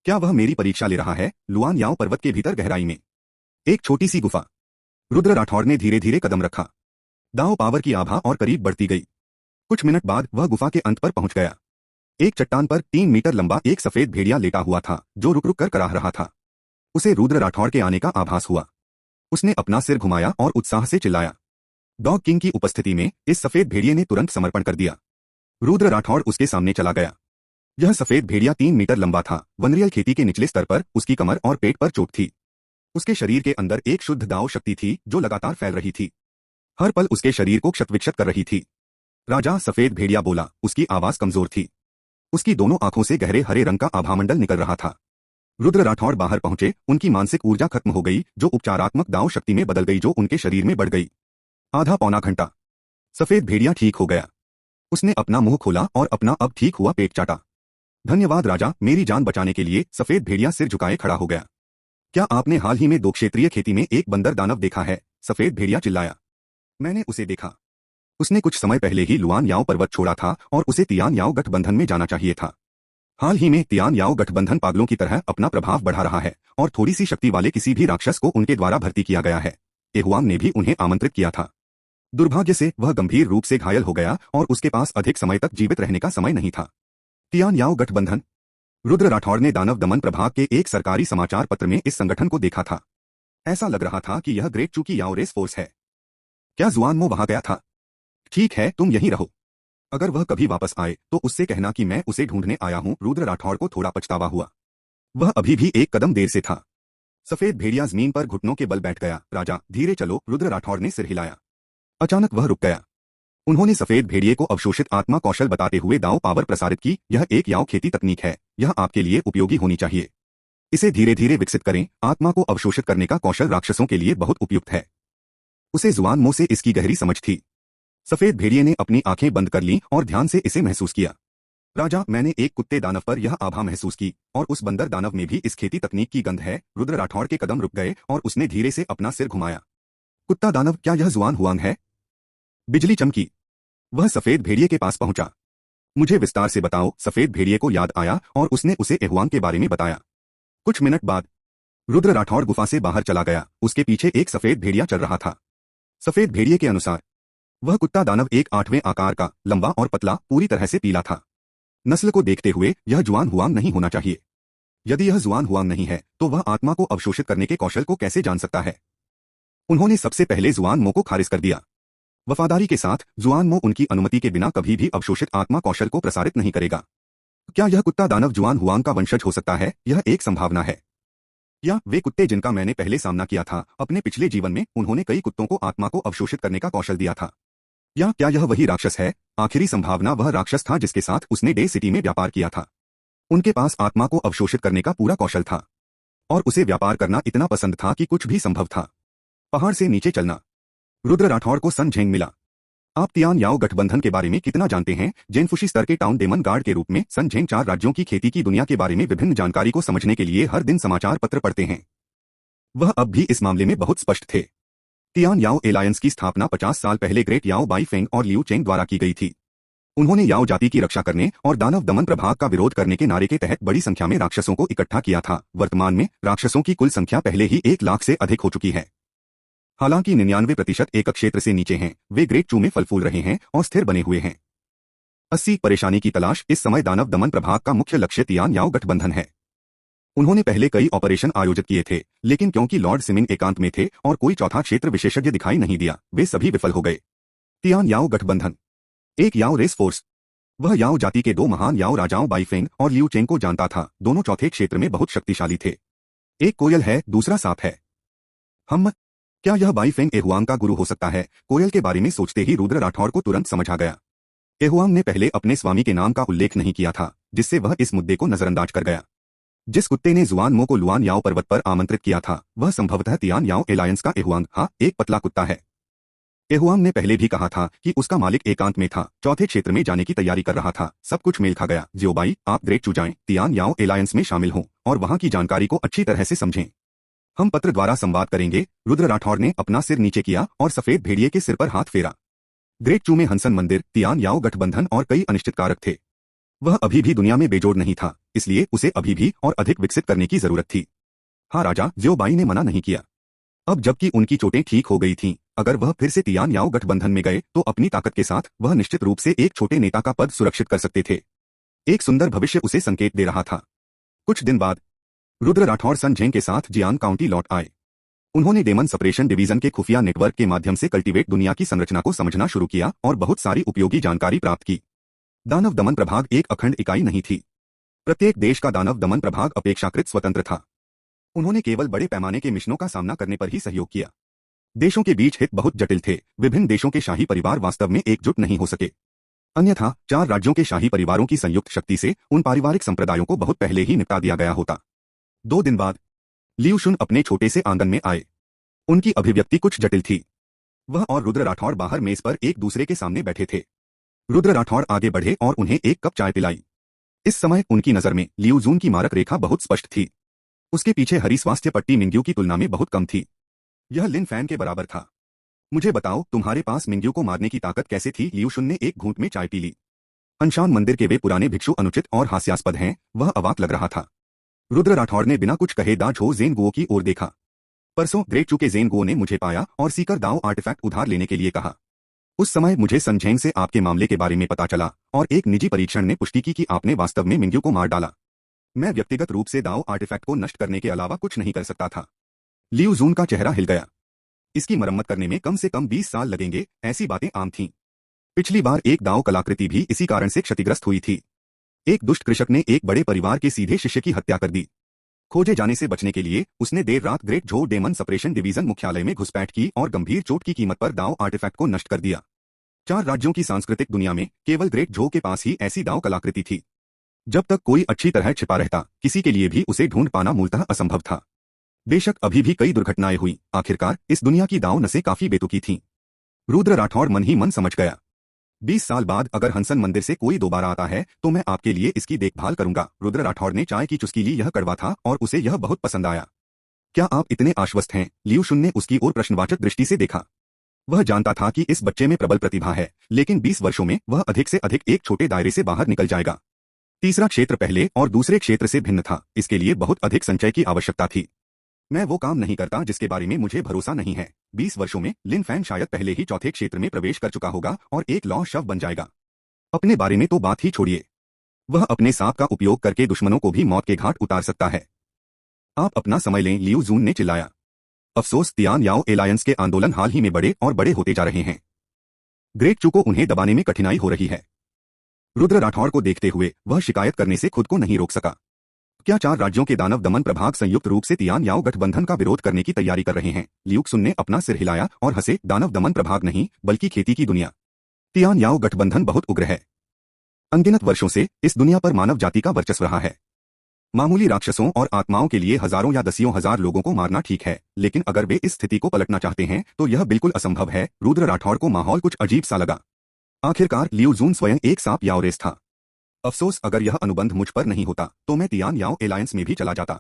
क्या वह मेरी परीक्षा ले रहा है? लुआन याओ पर्वत के भीतर गहराई में एक छोटी सी गुफा। रुद्र राठौड़ ने धीरे धीरे कदम रखा। दाओ पावर की आभा और करीब बढ़ती गई। कुछ मिनट बाद वह गुफा के अंत पर पहुंच गया। एक चट्टान पर 3 मीटर लंबा एक सफेद भेड़िया लेटा हुआ था, जो रुक रुक कर कराह रहा था। उसे रुद्र राठौड़ के आने का आभास हुआ। उसने अपना सिर घुमाया और उत्साह से चिल्लाया। डॉग किंग की उपस्थिति में इस सफेद भेड़िए ने तुरंत समर्पण कर दिया। रुद्र राठौड़ उसके सामने चला गया। यह सफेद भेड़िया 3 मीटर लंबा था। वनरियल खेती के निचले स्तर पर उसकी कमर और पेट पर चोट थी। उसके शरीर के अंदर एक शुद्ध दाओ शक्ति थी जो लगातार फैल रही थी। हर पल उसके शरीर को क्षतविक्षत कर रही थी। राजा, सफेद भेड़िया बोला। उसकी आवाज कमजोर थी। उसकी दोनों आंखों से गहरे हरे रंग का आभामंडल निकल रहा था। रुद्र राठौड़ बाहर पहुंचे। उनकी मानसिक ऊर्जा खत्म हो गई, जो उपचारात्मक दाओ शक्ति में बदल गई, जो उनके शरीर में बढ़ गई। आधा पौना घंटा। सफेद भेड़िया ठीक हो गया। उसने अपना मुंह खोला और अपना अब ठीक हुआ पेट चाटा। धन्यवाद राजा, मेरी जान बचाने के लिए। सफेद भेड़िया सिर झुकाए खड़ा हो गया। क्या आपने हाल ही में 2 क्षेत्रीय खेती में एक बंदर दानव देखा है? सफेद भेड़िया चिल्लाया। मैंने उसे देखा। उसने कुछ समय पहले ही लुआन याओ पर्वत छोड़ा था और उसे तियान याओ गठबंधन में जाना चाहिए था। हाल ही में तियान याओ गठबंधन पागलों की तरह अपना प्रभाव बढ़ा रहा है और थोड़ी सी शक्ति वाले किसी भी राक्षस को उनके द्वारा भर्ती किया गया है। एहुआम ने भी उन्हें आमंत्रित किया था। दुर्भाग्य से वह गंभीर रूप से घायल हो गया और उसके पास अधिक समय तक जीवित रहने का समय नहीं था। तियान याओ गठबंधन। रुद्र राठौड़ ने दानव दमन प्रभाग के एक सरकारी समाचार पत्र में इस संगठन को देखा था। ऐसा लग रहा था कि यह ग्रेट चूकी याओ रेस फोर्स है। क्या जुआनमो वहां गया था? ठीक है, तुम यहीं रहो। अगर वह कभी वापस आए तो उससे कहना कि मैं उसे ढूंढने आया हूं। रुद्र राठौड़ को थोड़ा पछतावा हुआ। वह अभी भी एक कदम देर से था। सफेद भेड़िया जमीन पर घुटनों के बल बैठ गया। राजा, धीरे चलो, रुद्र राठौड़ ने सिर हिलाया। अचानक वह रुक गया। उन्होंने सफेद भेड़िए को अवशोषित आत्मा कौशल बताते हुए दाओ पावर प्रसारित की। यह एक याओ खेती तकनीक है। यह आपके लिए उपयोगी होनी चाहिए। इसे धीरे धीरे विकसित करें। आत्मा को अवशोषित करने का कौशल राक्षसों के लिए बहुत उपयुक्त है। उसे जुआनमो से इसकी गहरी समझ थी। सफेद भेड़िए ने अपनी आंखें बंद कर लीं और ध्यान से इसे महसूस किया। राजा, मैंने एक कुत्ते दानव पर यह आभा महसूस की और उस बंदर दानव में भी इस खेती तकनीक की गंध है। रुद्र राठौड़ के कदम रुक गए और उसने धीरे से अपना सिर घुमाया। कुत्ता दानव, क्या यह जुआन हुआंग है? बिजली चमकी। वह सफेद भेड़िए के पास पहुंचा। मुझे विस्तार से बताओ। सफेद भेड़िए को याद आया और उसने उसे एहुआंग के बारे में बताया। कुछ मिनट बाद रुद्र राठौड़ गुफा से बाहर चला गया। उसके पीछे एक सफेद भेड़िया चल रहा था। सफेद भेड़िए के अनुसार वह कुत्ता दानव एक 8वें आकार का, लंबा और पतला, पूरी तरह से पीला था। नस्ल को देखते हुए यह जुआन हुआंग नहीं होना चाहिए। यदि यह जुआन हुआंग नहीं है तो वह आत्मा को अवशोषित करने के कौशल को कैसे जान सकता है? उन्होंने सबसे पहले जुआनमो को खारिज कर दिया। वफादारी के साथ जुआनमो उनकी अनुमति के बिना कभी भी अवशोषित आत्मा कौशल को प्रसारित नहीं करेगा। क्या यह कुत्ता दानव जुआन हुआंग का वंशज हो सकता है? यह एक संभावना है। या वे कुत्ते जिनका मैंने पहले सामना किया था, अपने पिछले जीवन में उन्होंने कई कुत्तों को आत्मा को अवशोषित करने का कौशल दिया था। या क्या यह वही राक्षस है? आखिरी संभावना वह राक्षस था जिसके साथ उसने डे सिटी में व्यापार किया था। उनके पास आत्मा को अवशोषित करने का पूरा कौशल था और उसे व्यापार करना इतना पसंद था कि कुछ भी संभव था। पहाड़ से नीचे चलना। रुद्र राठौड़ को सन झेंग मिला। आप तियान याओ गठबंधन के बारे में कितना जानते हैं? जेनफुशी स्तर के टाउन डेमन गार्ड के रूप में सन झेंग 4 राज्यों की खेती की दुनिया के बारे में विभिन्न जानकारी को समझने के लिए हर दिन समाचार पत्र पढ़ते हैं। वह अब भी इस मामले में बहुत स्पष्ट थे। तियान याओ एलायंस की स्थापना 50 साल पहले ग्रेट याओ बाई फेंग और लियू चेंग द्वारा की गई थी। उन्होंने याओ जाति की रक्षा करने और दानव दमन प्रभाग का विरोध करने के नारे के तहत बड़ी संख्या में राक्षसों को इकट्ठा किया था। वर्तमान में राक्षसों की कुल संख्या पहले ही 1 लाख से अधिक हो चुकी है। हालांकि 99% एकक क्षेत्र से नीचे हैं, वे ग्रेट चू में फल फूल रहे हैं और स्थिर बने हुए हैं। 80 परेशानी की तलाश इस समय दानव दमन प्रभाग का मुख्य लक्ष्य तियान याओ गठबंधन है। उन्होंने पहले कई ऑपरेशन आयोजित किए थे, लेकिन क्योंकि लॉर्ड सिमिंग एकांत में थे और कोई चौथा क्षेत्र विशेषज्ञ दिखाई नहीं दिया, वे सभी विफल हो गए। तियान याओ गठबंधन। एक याओ रेस फोर्स। वह याओ जाति के 2 महान याओ राजाओं बाईफेंग और लियू चेंग को जानता था। दोनों चौथे क्षेत्र में बहुत शक्तिशाली थे। एक कोयल है, दूसरा सांप है। हम क्या यह बाईफेंग एहुआंग का गुरु हो सकता है? कोयल के बारे में सोचते ही रुद्र राठौर को तुरंत समझ आ गया। एहुआंग ने पहले अपने स्वामी के नाम का उल्लेख नहीं किया था, जिससे वह इस मुद्दे को नजरअंदाज कर गया। जिस कुत्ते ने जुआन मो को लुआन याओ पर्वत पर आमंत्रित किया था, वह संभवतः तियान याओ एलायंस का एहुआंग, हाँ, एक पतला कुत्ता है। एहुआंग ने पहले भी कहा था कि उसका मालिक एकांत में था, चौथे क्षेत्र में जाने की तैयारी कर रहा था। सब कुछ मेल खा गया। जियोबाई, आप ग्रेट चू जाएं, तियान याओ एलायंस में शामिल हों और वहां की जानकारी को अच्छी तरह से समझें। हम पत्र द्वारा संवाद करेंगे। रुद्र राठौर ने अपना सिर नीचे किया और सफेद भेड़िए के सिर पर हाथ फेरा। ग्रेट चू में हंसन मंदिर, तियान याओ गठबंधन और कई अनिश्चित कारक थे। वह अभी भी दुनिया में बेजोड़ नहीं था, इसलिए उसे अभी भी और अधिक विकसित करने की जरूरत थी। हाँ, राजा जियोबाई ने मना नहीं किया। अब जबकि उनकी चोटें ठीक हो गई थीं, अगर वह फिर से तियान याओ गठबंधन में गए तो अपनी ताकत के साथ वह निश्चित रूप से एक छोटे नेता का पद सुरक्षित कर सकते थे। एक सुंदर भविष्य उसे संकेत दे रहा था। कुछ दिन बाद रुद्र राठौर सन झेंग के साथ जियान काउंटी लौट आए। उन्होंने डेमन सपरेशन डिवीजन के खुफिया नेटवर्क के माध्यम से कल्टीवेट दुनिया की संरचना को समझना शुरू किया और बहुत सारी उपयोगी जानकारी प्राप्त की। दानव दमन प्रभाग एक अखंड इकाई नहीं थी। प्रत्येक देश का दानव दमन प्रभाग अपेक्षाकृत स्वतंत्र था। उन्होंने केवल बड़े पैमाने के मिशनों का सामना करने पर ही सहयोग किया। देशों के बीच हित बहुत जटिल थे। विभिन्न देशों के शाही परिवार वास्तव में एकजुट नहीं हो सके। अन्यथा 4 राज्यों के शाही परिवारों की संयुक्त शक्ति से उन पारिवारिक संप्रदायों को बहुत पहले ही निपटा दिया गया होता। 2 दिन बाद लियू शुन अपने छोटे से आंगन में आए। उनकी अभिव्यक्ति कुछ जटिल थी। वह और रुद्र राठौर बाहर मेज पर एक दूसरे के सामने बैठे थे। रुद्र राठौर आगे बढ़े और उन्हें एक कप चाय पिलाई। इस समय उनकी नजर में लियू जून की मारक रेखा बहुत स्पष्ट थी। उसके पीछे हरी स्वास्थ्य पट्टी मिंग्यू की तुलना में बहुत कम थी। यह लिन फैन के बराबर था। मुझे बताओ, तुम्हारे पास मिंग्यू को मारने की ताकत कैसे थी? लियू शुन ने एक घूंट में चाय पी ली। हंशान मंदिर के वे पुराने भिक्षु अनुचित और हास्यास्पद हैं, वह अवाक लग रहा था। रुद्र राठौर ने बिना कुछ कहे दा झो जेन गुओ की ओर देखा। परसों ग्रेट चू के जेन गुओ ने मुझे पाया और सीकर दाओ आर्टिफैक्ट उधार लेने के लिए कहा। उस समय मुझे सन झेंग से आपके मामले के बारे में पता चला और एक निजी परीक्षण ने पुष्टि की कि आपने वास्तव में मिंग्यू को मार डाला। मैं व्यक्तिगत रूप से दाओ आर्टिफैक्ट को नष्ट करने के अलावा कुछ नहीं कर सकता था। लियू जून का चेहरा हिल गया। इसकी मरम्मत करने में कम से कम 20 साल लगेंगे, ऐसी बातें आम थीं। पिछली बार एक दाओ कलाकृति भी इसी कारण से क्षतिग्रस्त हुई थी। एक दुष्ट कृषक ने एक बड़े परिवार के सीधे शिष्य की हत्या कर दी। खोजे जाने से बचने के लिए उसने देर रात ग्रेट झो डेमन सपरेशन डिवीजन मुख्यालय में घुसपैठ की और गंभीर चोट की कीमत पर दाओ आर्टिफैक्ट को नष्ट कर दिया। 4 राज्यों की सांस्कृतिक दुनिया में केवल ग्रेट झो के पास ही ऐसी दाओ कलाकृति थी। जब तक कोई अच्छी तरह छिपा रहता, किसी के लिए भी उसे ढूंढ पाना मूलतः असंभव था। बेशक अभी भी कई दुर्घटनाएं हुई, आखिरकार इस दुनिया की दांव नसें काफी बेतुकी थीं। रुद्र राठौर मन ही मन समझ गया। 20 साल बाद अगर हंसन मंदिर से कोई दोबारा आता है तो मैं आपके लिए इसकी देखभाल करूंगा। रुद्र राठौर ने चाय की चुस्की ली। यह कड़वा था और उसे यह बहुत पसंद आया। क्या आप इतने आश्वस्त हैं? लियू शुन ने उसकी ओर प्रश्नवाचक दृष्टि से देखा। वह जानता था कि इस बच्चे में प्रबल प्रतिभा है, लेकिन 20 वर्षों में वह अधिक से अधिक एक छोटे दायरे से बाहर निकल जाएगा। तीसरा क्षेत्र पहले और दूसरे क्षेत्र से भिन्न था। इसके लिए बहुत अधिक संचय की आवश्यकता थी। मैं वो काम नहीं करता जिसके बारे में मुझे भरोसा नहीं है। 20 वर्षों में लिन फैन शायद पहले ही चौथे क्षेत्र में प्रवेश कर चुका होगा और एक लौ शव बन जाएगा। अपने बारे में तो बात ही छोड़िए, वह अपने सांप का उपयोग करके दुश्मनों को भी मौत के घाट उतार सकता है। आप अपना समय लें, लियू जून ने चिल्लाया। अफसोस, तियान याओ एलायंस के आंदोलन हाल ही में बड़े और बड़े होते जा रहे हैं। ग्रेट चू को उन्हें दबाने में कठिनाई हो रही है। रुद्र राठौर को देखते हुए वह शिकायत करने से खुद को नहीं रोक सका। क्या 4 राज्यों के दानव दमन प्रभाग संयुक्त रूप से तियान याओ गठबंधन का विरोध करने की तैयारी कर रहे हैं? लियू सुन ने अपना सिर हिलाया और हंसे। दानव दमन प्रभाग नहीं, बल्कि खेती की दुनिया। तियान याओ गठबंधन बहुत उग्र है। अनगिनत वर्षों से इस दुनिया पर मानव जाति का वर्चस्व रहा है। मामूली राक्षसों और आत्माओं के लिए हजारों या दसियों हजार लोगों को मारना ठीक है, लेकिन अगर वे इस स्थिति को पलटना चाहते हैं तो यह बिल्कुल असंभव है। रुद्र राठौर को माहौल कुछ अजीब सा लगा। आखिरकार लियू जून स्वयं एक सांप याओ रेस था। अफसोस, अगर यह अनुबंध मुझ पर नहीं होता तो मैं तियान याओ एलायंस में भी चला जाता।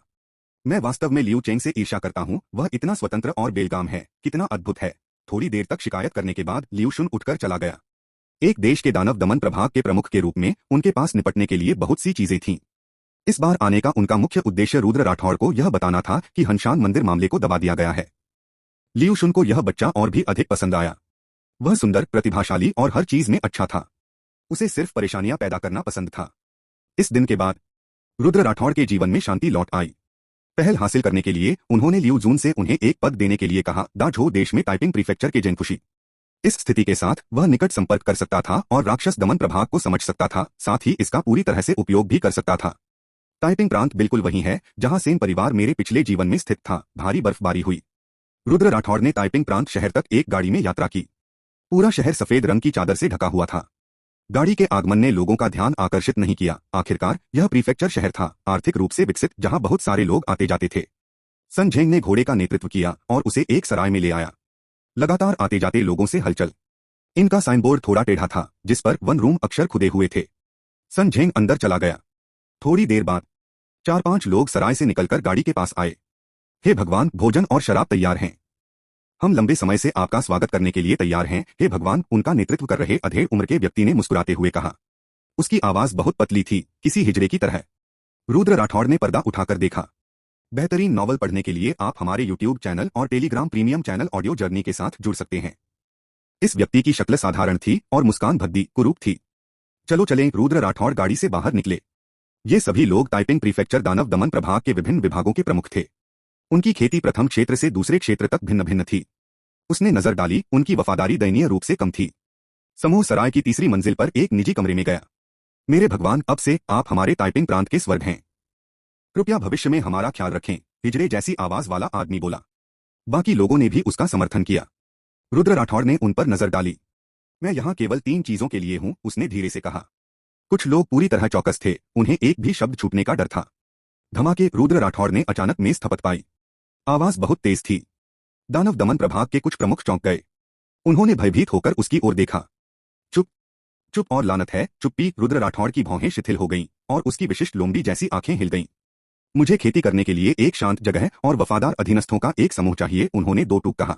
मैं वास्तव में लियू चेंग से ईर्ष्या करता हूँ, वह इतना स्वतंत्र और बेलगाम है, कितना अद्भुत है। थोड़ी देर तक शिकायत करने के बाद लियू शुन उठकर चला गया। एक देश के दानव दमन प्रभाग के प्रमुख के रूप में उनके पास निपटने के लिए बहुत सी चीजें थीं। इस बार आने का उनका मुख्य उद्देश्य रुद्र राठौड़ को यह बताना था कि हनशान मंदिर मामले को दबा दिया गया है। लियू शुन को यह बच्चा और भी अधिक पसंद आया। वह सुंदर, प्रतिभाशाली और हर चीज में अच्छा था। उसे सिर्फ परेशानियां पैदा करना पसंद था। इस दिन के बाद रुद्र राठौड़ के जीवन में शांति लौट आई। पहल हासिल करने के लिए उन्होंने लियू जून से उन्हें एक पद देने के लिए कहा, दाझो देश में टाइपिंग प्रीफेक्चर के जेनफुशी। इस स्थिति के साथ वह निकट संपर्क कर सकता था और राक्षस दमन प्रभाग को समझ सकता था, साथ ही इसका पूरी तरह से उपयोग भी कर सकता था। टाइपिंग प्रांत बिल्कुल वही है जहां सेन परिवार मेरे पिछले जीवन में स्थित था। भारी बर्फबारी हुई। रुद्र राठौड़ ने टाइपिंग प्रांत शहर तक एक गाड़ी में यात्रा की। पूरा शहर सफेद रंग की चादर से ढका हुआ था। गाड़ी के आगमन ने लोगों का ध्यान आकर्षित नहीं किया। आखिरकार यह प्रीफेक्चर शहर था, आर्थिक रूप से विकसित, जहां बहुत सारे लोग आते जाते थे। सन झेंग ने घोड़े का नेतृत्व किया और उसे एक सराय में ले आया। लगातार आते जाते लोगों से हलचल। इनका साइनबोर्ड थोड़ा टेढ़ा था, जिस पर वन रूम अक्षर खुदे हुए थे। सन झेंग अंदर चला गया। थोड़ी देर बाद 4-5 लोग सराय से निकलकर गाड़ी के पास आए। हे भगवान, भोजन और शराब तैयार हैं। हम लंबे समय से आपका स्वागत करने के लिए तैयार हैं। हे भगवान, उनका नेतृत्व कर रहे अधेड़ उम्र के व्यक्ति ने मुस्कुराते हुए कहा। उसकी आवाज बहुत पतली थी, किसी हिजड़े की तरह। रुद्र राठौड़ ने पर्दा उठाकर देखा। बेहतरीन नॉवल पढ़ने के लिए आप हमारे यूट्यूब चैनल और Telegram premium channel audio journey के साथ जुड़ सकते हैं। इस व्यक्ति की शक्ल साधारण थी और मुस्कान भद्दी, कुरूप थी। चलो चलें। रुद्र राठौड़ गाड़ी से बाहर निकले। ये सभी लोग टाइपिंग प्रीफेक्चर दानव दमन प्रभाग के विभिन्न विभागों के प्रमुख थे। उनकी खेती प्रथम क्षेत्र से दूसरे क्षेत्र तक भिन्न भिन्न थी। उसने नजर डाली, उनकी वफादारी दयनीय रूप से कम थी। समूह सराय की तीसरी मंजिल पर एक निजी कमरे में गया। मेरे भगवान, अब से आप हमारे टाइपिंग प्रांत के स्वर्ग हैं। कृपया भविष्य में हमारा ख्याल रखें, हिजड़े जैसी आवाज वाला आदमी बोला। बाकी लोगों ने भी उसका समर्थन किया। रुद्र राठौड़ ने उन पर नजर डाली। मैं यहाँ केवल 3 चीजों के लिए हूँ, उसने धीरे से कहा। कुछ लोग पूरी तरह चौकस थे, उन्हें एक भी शब्द छूटने का डर था। धमाके। रुद्र राठौड़ ने अचानक मेज थपथ पाई। आवाज बहुत तेज थी। दानव दमन प्रभाग के कुछ प्रमुख चौंक गए। उन्होंने भयभीत होकर उसकी ओर देखा। चुप, चुप और लानत है, चुप्पी। रुद्र राठौड़ की भौहें शिथिल हो गईं और उसकी विशिष्ट लोमड़ी जैसी आंखें हिल गईं। मुझे खेती करने के लिए एक शांत जगह और वफादार अधीनस्थों का एक समूह चाहिए, उन्होंने 2 टूक कहा।